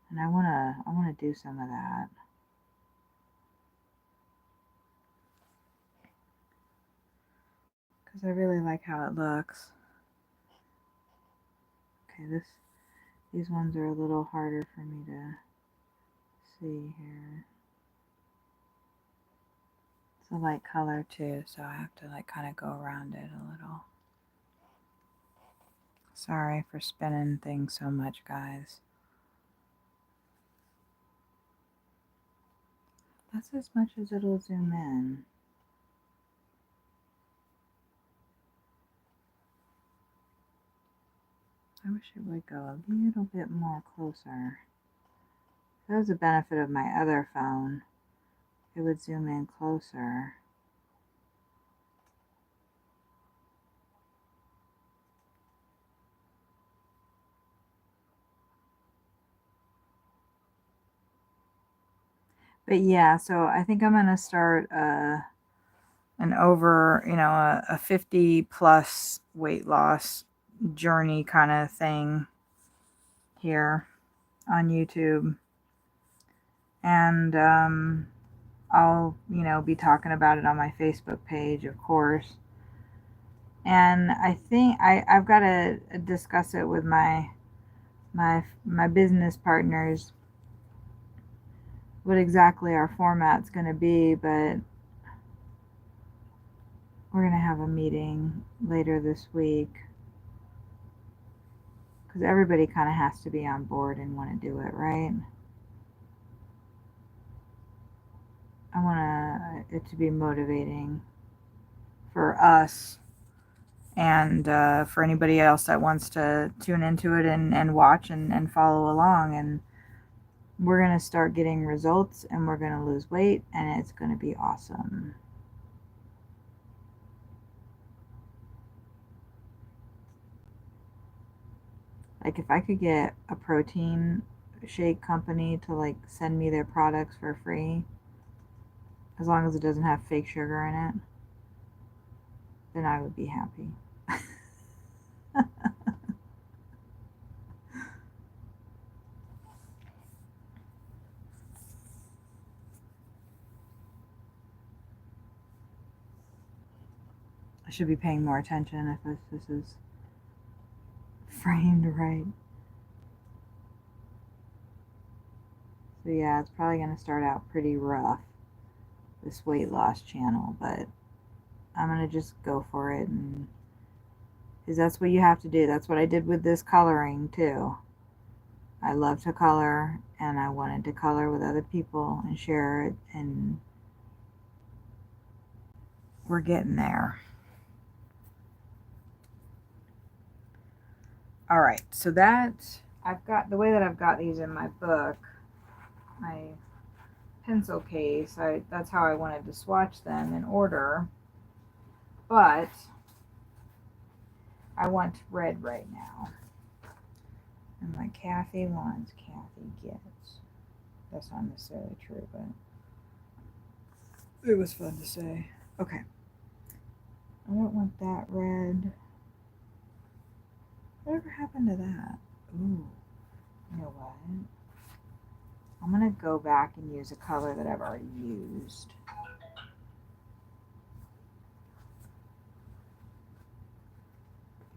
and I wanna do some of that. Because I really like how it looks. Okay, these ones are a little harder for me to see here. It's a light color too, so I have to kind of go around it a little. Sorry for spinning things so much, guys. That's as much as it'll zoom in. I wish it would go a little bit more closer. That was the benefit of my other phone. It would zoom in closer. But yeah, so I think I'm gonna start an over, a 50 plus weight loss journey kind of thing here on YouTube. And I'll, be talking about it on my Facebook page, of course. And I think I've got to discuss it with my business partners, what exactly our format's going to be, but we're going to have a meeting later this week because everybody kind of has to be on board and want to do it, right? I want it to be motivating for us and for anybody else that wants to tune into it and watch and follow along. And we're going to start getting results and we're going to lose weight and it's going to be awesome. Like if I could get a protein shake company to like send me their products for free, as long as it doesn't have fake sugar in it, then I would be happy. I should be paying more attention if this is framed right. So yeah, it's probably going to start out pretty rough, this weight loss channel, but I'm going to just go for it, and because that's what you have to do. That's what I did with this coloring too. I love to color and I wanted to color with other people and share it, and we're getting there. All right, so that I've got the way that I've got these in my book, my pencil case. That's how I wanted to swatch them in order, but I want red right now. And like Kathy wants, Kathy gets. That's not necessarily true, but it was fun to say. Okay. I don't want that red. Whatever happened to that? Ooh. You know what? I'm going to go back and use a color that I've already used.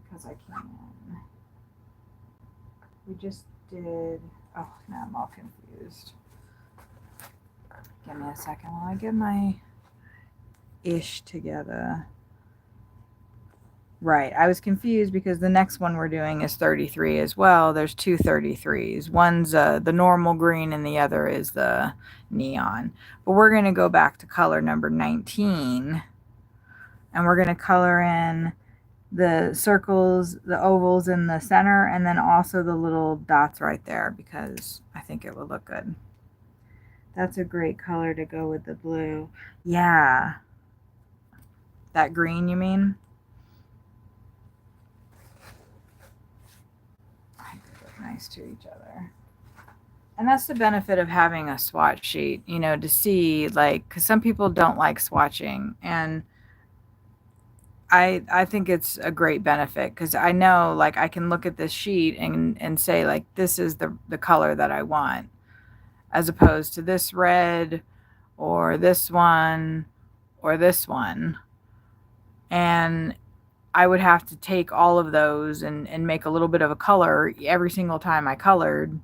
Because I can. We just did. Oh, now I'm all confused. Give me a second while I get my ish together. Right, I was confused because the next one we're doing is 33 as well. There's two 33s. One's the normal green and the other is the neon. But we're going to go back to color number 19. And we're going to color in the circles, the ovals in the center, and then also the little dots right there because I think it will look good. That's a great color to go with the blue. Yeah. That green, you mean? I think they look nice to each other. And that's the benefit of having a swatch sheet, to see, like, because some people don't like swatching. And I think it's a great benefit because I know, like, I can look at this sheet and say, like, this is the color that I want, as opposed to this red or this one or this one. And I would have to take all of those and make a little bit of a color every single time I colored.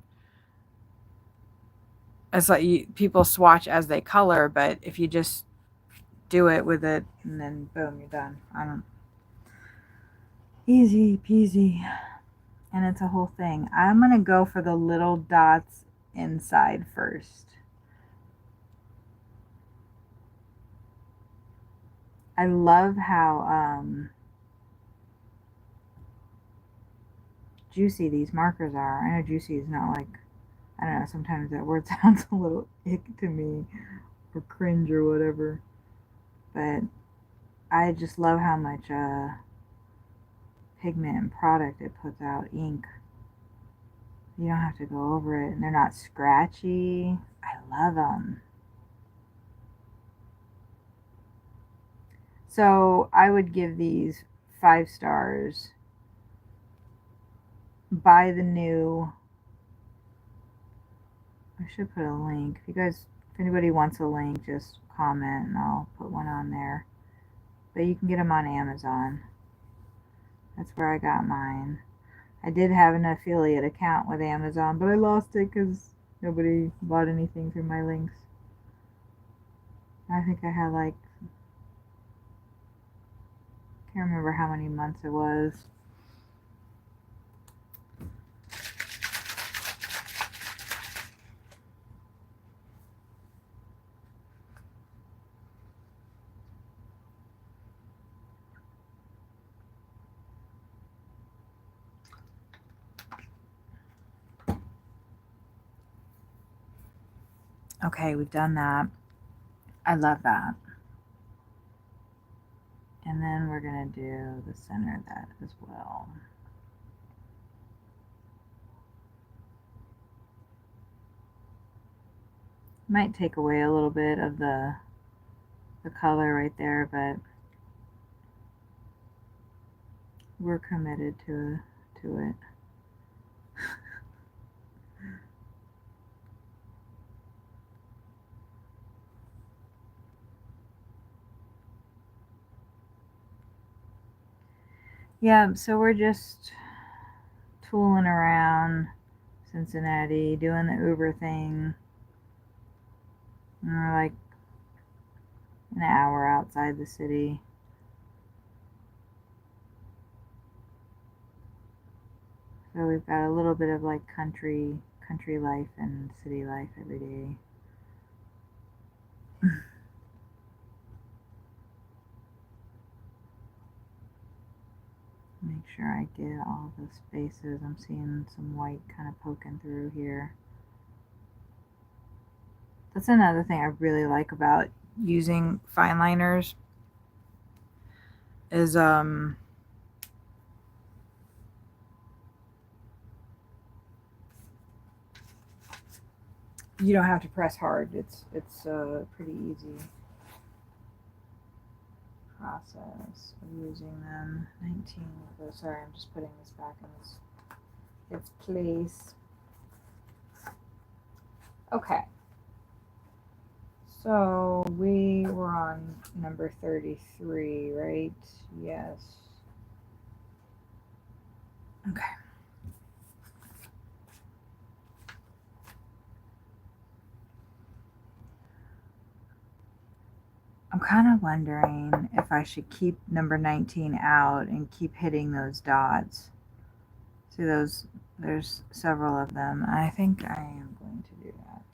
It's like people swatch as they color, but if you just do it with it and then boom, you're done. Easy peasy. And it's a whole thing. I'm going to go for the little dots inside first. I love how juicy these markers are. I know juicy is not like, I don't know, sometimes that word sounds a little ick to me or cringe or whatever. But I just love how much pigment and product it puts out, ink. You don't have to go over it, and they're not scratchy. I love them. So I would give these 5 stars. Buy the new. I should put a link. If anybody wants a link, just comment and I'll put one on there. But you can get them on Amazon. That's where I got mine. I did have an affiliate account with Amazon, but I lost it because nobody bought anything through my links. I think I had like, can't remember how many months it was. Okay, we've done that. I love that. And then we're going to do the center of that as well. Might take away a little bit of the color right there, but we're committed to it. Yeah, so we're just tooling around Cincinnati, doing the Uber thing. And we're like an hour outside the city. So we've got a little bit of like country life and city life every day. Make sure I get all the spaces. I'm seeing some white kind of poking through here. That's another thing I really like about using fine liners is you don't have to press hard. It's pretty easy process of using them. 19. Oh, sorry, I'm just putting this back in its place. Okay. So we were on number 33, right? Yes. Okay. I'm kind of wondering if I should keep number 19 out and keep hitting those dots. See those? There's several of them. I think I am going to do that.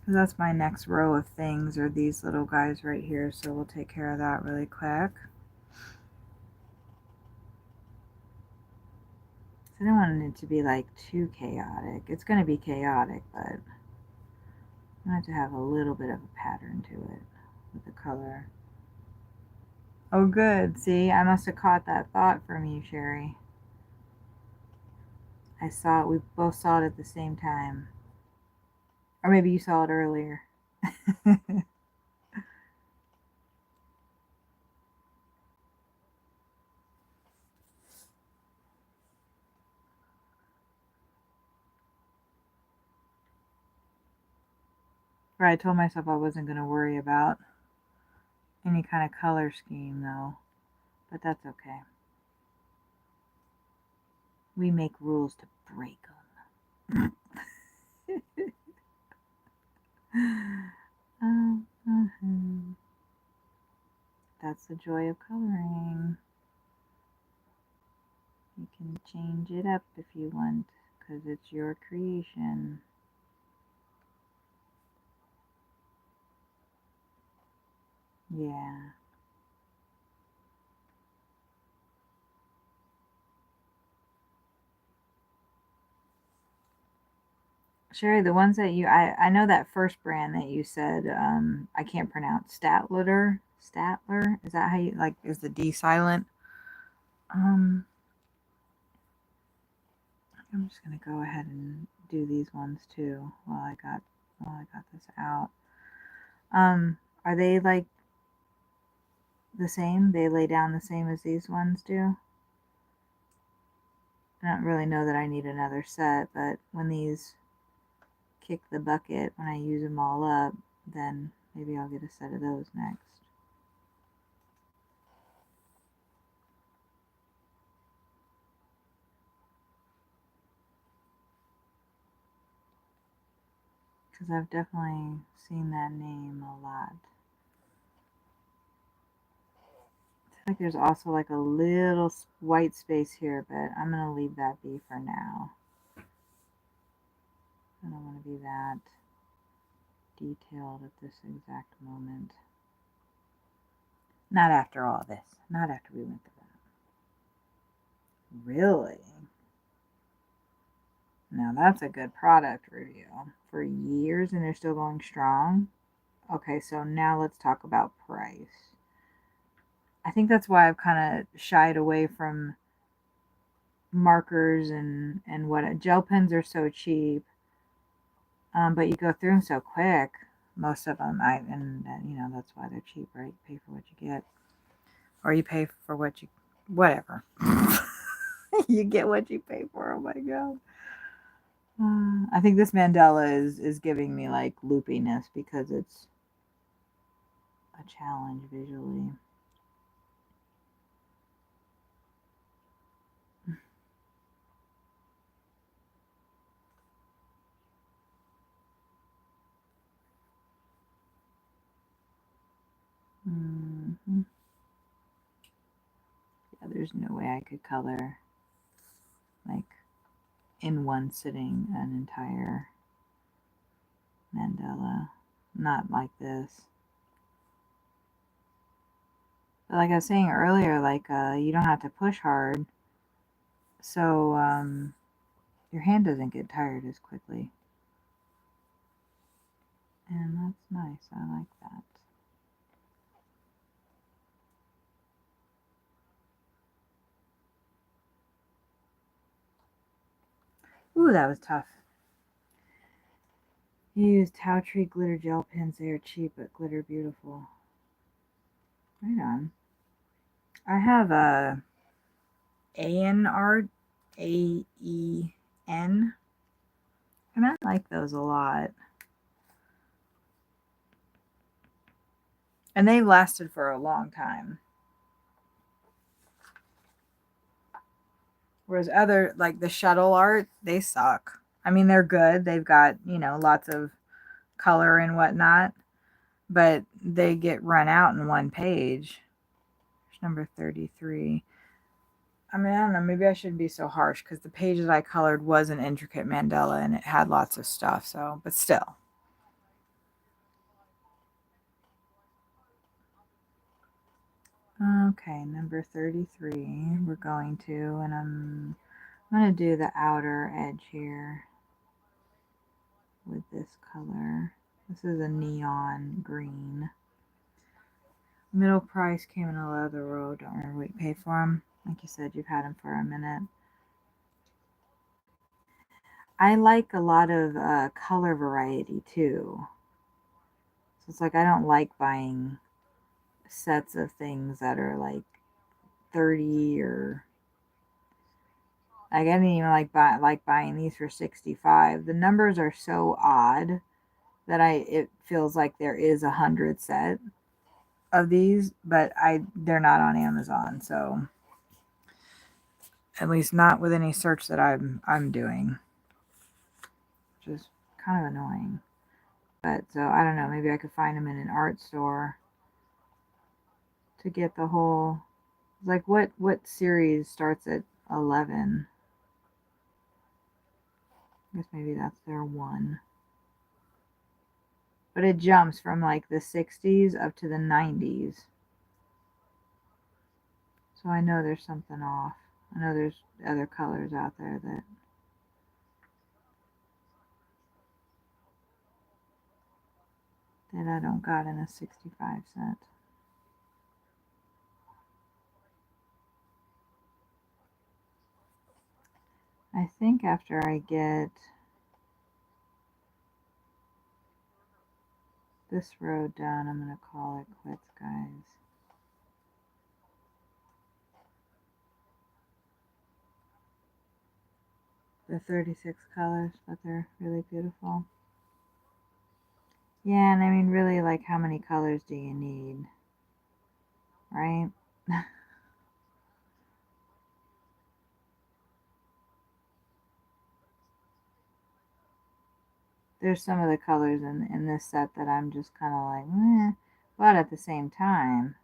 That's my next row of things, are these little guys right here, so we'll take care of that really quick. I don't want it to be like too chaotic. It's going to be chaotic, but I want it to have a little bit of a pattern to it with the color. Oh good, see, I must have caught that thought from you, Sherry. I saw it, we both saw it at the same time. Or maybe you saw it earlier. Right, I told myself I wasn't going to worry about any kind of color scheme though, but that's okay. We make rules to break them. That's the joy of coloring. You can change it up if you want, because it's your creation. Yeah. Sherry, the ones that I know that first brand that you said, I can't pronounce, Statler, is that how you, like, is the D silent? I'm just gonna go ahead and do these ones too while I got this out. Are they like the same? They lay down the same as these ones do? I don't really know that I need another set, but when these kick the bucket, when I use them all up, then maybe I'll get a set of those next. Because I've definitely seen that name a lot. I feel like there's also like a little white space here, but I'm going to leave that be for now. I don't want to be that detailed at this exact moment. Not after all this. Not after we went through that. Really? Now that's a good product review. For years and they're still going strong. Okay, so now let's talk about price. I think that's why I've kind of shied away from markers and what gel pens are so cheap, but you go through them so quick. Most of them, you know, that's why they're cheap, right? You pay for what you get, or you pay for what you, whatever. You get what you pay for. Oh my god. I think this mandala is giving me like loopiness because it's a challenge visually. Mm-hmm. Yeah, there's no way I could color like in one sitting an entire mandala. Not like this. But like I was saying earlier, like you don't have to push hard, so your hand doesn't get tired as quickly. And that's nice. I like that. Ooh, that was tough. You use Towtree glitter gel pens. They are cheap but glitter beautiful. Right on. I have a ANR, AEN, and I like those a lot. And they lasted for a long time. Whereas other, like the shuttle art, they suck. I mean, they're good. They've got, you know, lots of color and whatnot, but they get run out in one page. There's number 33. I mean, I don't know. Maybe I shouldn't be so harsh because the page that I colored was an intricate mandala and it had lots of stuff. So, but still. Okay, number 33. We're going to, and I'm going to do the outer edge here with this color. This is a neon green. Middle price came in a leather roll. Don't remember what you paid for them. Like you said, you've had them for a minute. I like a lot of color variety too. So it's like I don't like buying sets of things that are like 30 or like I didn't even like buying these for 65. The numbers are so odd that it feels like there is 100 set of these, but they're not on Amazon, so at least not with any search that I'm doing, which is kind of annoying. But so I don't know, maybe I could find them in an art store to get the whole. Like what series starts at 11? I guess maybe that's their one. But it jumps from like the 60s up to the 90s. So I know there's something off. I know there's other colors out there that I don't got in a 65 cent. I think after I get this row done, I'm going to call it quits, guys. The 36 colors, but they're really beautiful. Yeah, and I mean, really, like, how many colors do you need? Right? There's some of the colors in this set that I'm just kind of like, meh. But at the same time,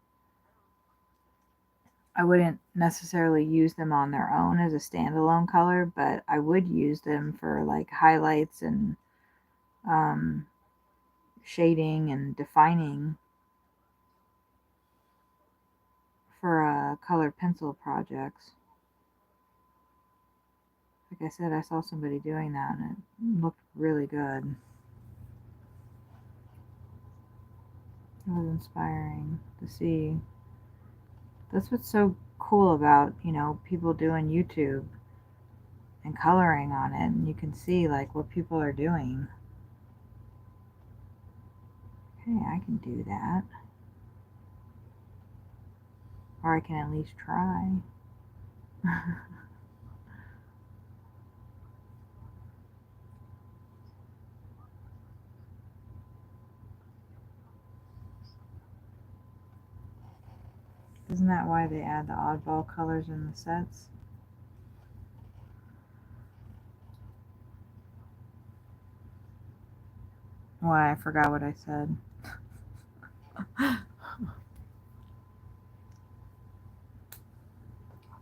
I wouldn't necessarily use them on their own as a standalone color, but I would use them for like highlights and um, shading and defining for colored pencil projects. Like I said, I saw somebody doing that and it looked really good. It was inspiring to see. That's what's so cool about, people doing YouTube and coloring on it, and you can see like what people are doing. Okay, I can do that. Or I can at least try. Isn't that why they add the oddball colors in the sets? Why, I forgot what I said. Okay,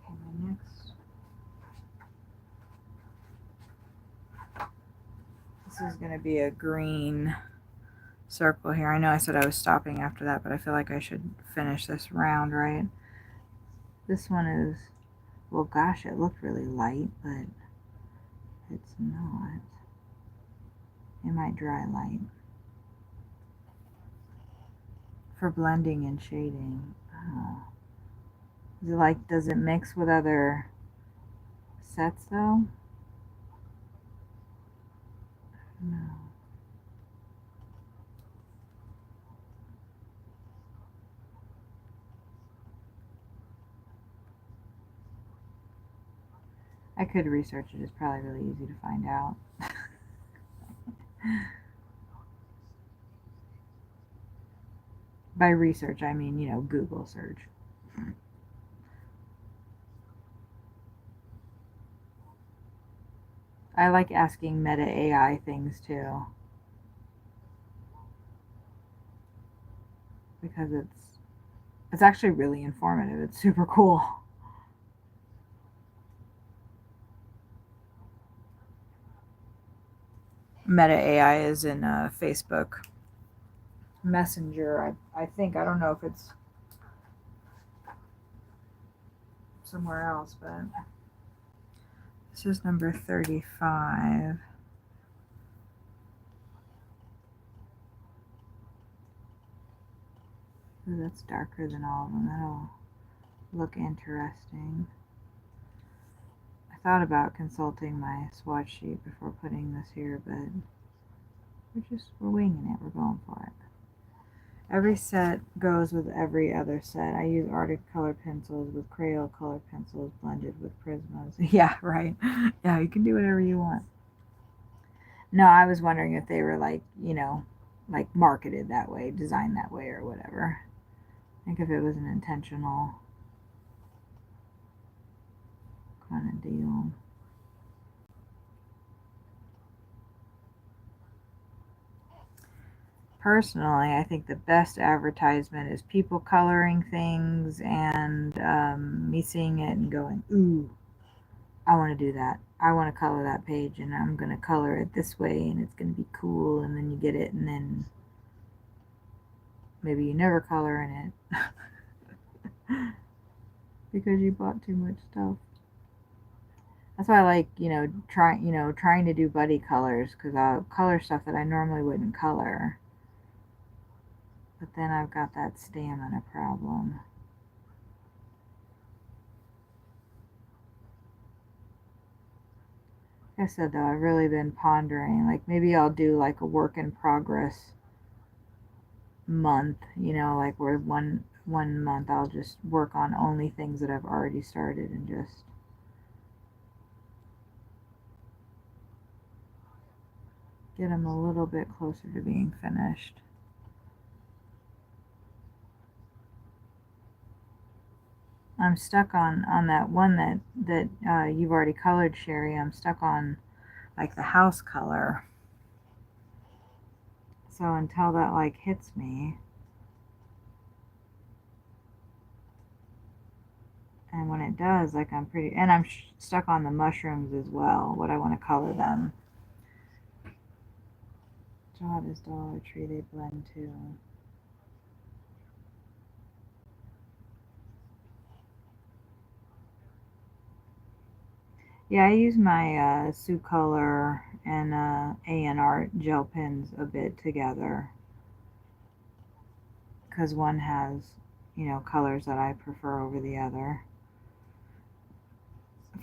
my next. This is going to be a green circle here. I know I said I was stopping after that, but I feel like I should finish this round, right? This one is, well, gosh, it looked really light, but it's not. It might dry light. For blending and shading. Oh. Is it like, does it mix with other sets though? No. I could research it. It's probably really easy to find out. By research, I mean, Google search. I like asking Meta AI things too. Because it's actually really informative. It's super cool. Meta AI is in Facebook Messenger. I think, I don't know if it's somewhere else, but this is number 35. Ooh, that's darker than all of them. That'll look interesting. I thought about consulting my swatch sheet before putting this here, but we're winging it. We're going for it. Every set goes with every other set. I use Arctic color pencils with Crayola color pencils blended with Prismas. Yeah, right. Yeah, you can do whatever you want. No, I was wondering if they were like, like marketed that way, designed that way, or whatever. I think if it was an intentional kind of deal. Personally, I think the best advertisement is people coloring things and me seeing it and going, ooh, I want to do that. I want to color that page and I'm going to color it this way and it's going to be cool. And then you get it and then maybe you never color in it because you bought too much stuff. That's why I like, trying to do buddy colors because I'll color stuff that I normally wouldn't color. But then I've got that stamina problem. Like I said though, I've really been pondering, like maybe I'll do like a work in progress month, like where one month I'll just work on only things that I've already started and just get them a little bit closer to being finished. I'm stuck on that one that you've already colored, Sherry. I'm stuck on like the house color. So until that like hits me, and when it does, like I'm stuck on the mushrooms as well. What I want to color them. Job is Dollar Tree. They blend too. Yeah, I use my Sioux Color and A&R gel pens a bit together because one has, colors that I prefer over the other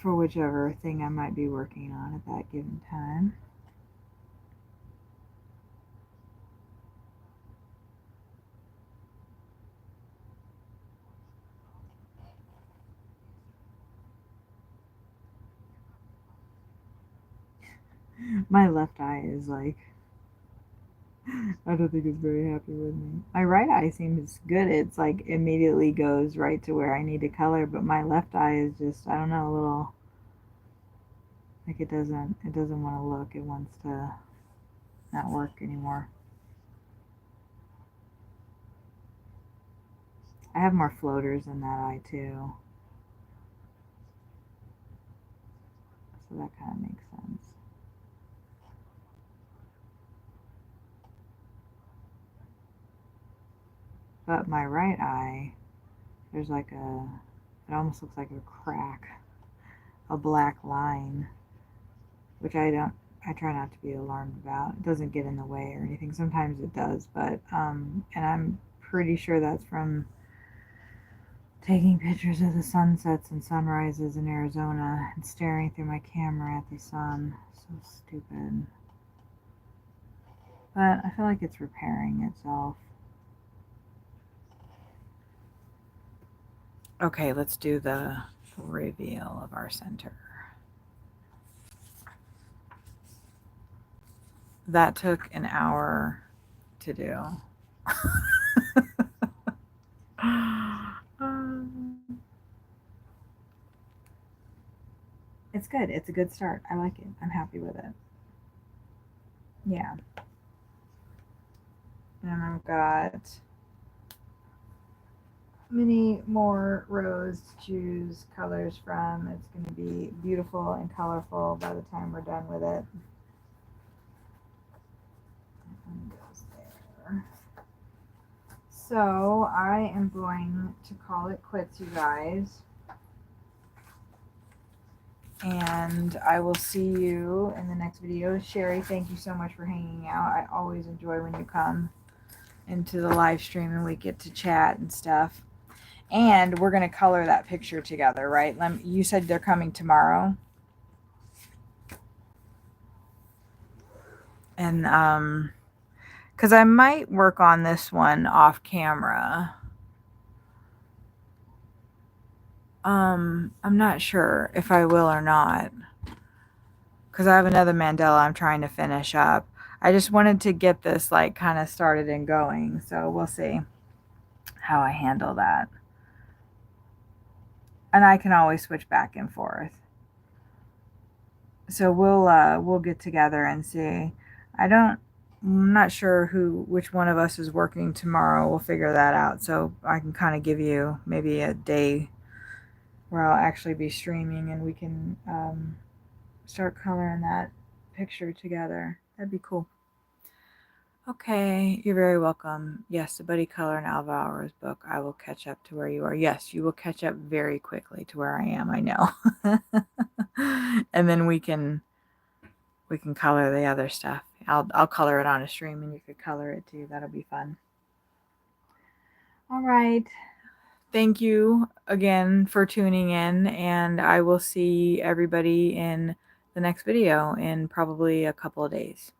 for whichever thing I might be working on at that given time. My left eye is like, I don't think it's very happy with me. My right eye seems good. It's like immediately goes right to where I need to color, but my left eye is just, I don't know, a little like it doesn't want to look. It wants to not work anymore. I have more floaters in that eye too. So that kind of makes sense. But my right eye, there's like it almost looks like a crack, a black line, which I try not to be alarmed about. It doesn't get in the way or anything. Sometimes it does, but, and I'm pretty sure that's from taking pictures of the sunsets and sunrises in Arizona and staring through my camera at the sun. So stupid. But I feel like it's repairing itself. Okay, let's do the reveal of our center. That took an hour to do. It's good. It's a good start. I like it. I'm happy with it. Yeah. And I've got many more rows to choose colors from. It's going to be beautiful and colorful by the time we're done with it. Goes there. So I am going to call it quits, you guys. And I will see you in the next video. Sherry, thank you so much for hanging out. I always enjoy when you come into the live stream and we get to chat and stuff. And we're going to color that picture together, right? You said they're coming tomorrow. And because I might work on this one off camera. I'm not sure if I will or not, because I have another mandala I'm trying to finish up. I just wanted to get this like kind of started and going, so we'll see how I handle that. And I can always switch back and forth. So we'll get together and see. I'm not sure which one of us is working tomorrow. We'll figure that out. So I can kind of give you maybe a day where I'll actually be streaming and we can start coloring that picture together. That'd be cool. Okay, you're very welcome. Yes, the Buddy Color and Alva Hours book. I will catch up to where you are. Yes, you will catch up very quickly to where I am. I know. And then we can color the other stuff. I'll color it on a stream and you could color it too. That'll be fun. All right. Thank you again for tuning in, and I will see everybody in the next video in probably a couple of days.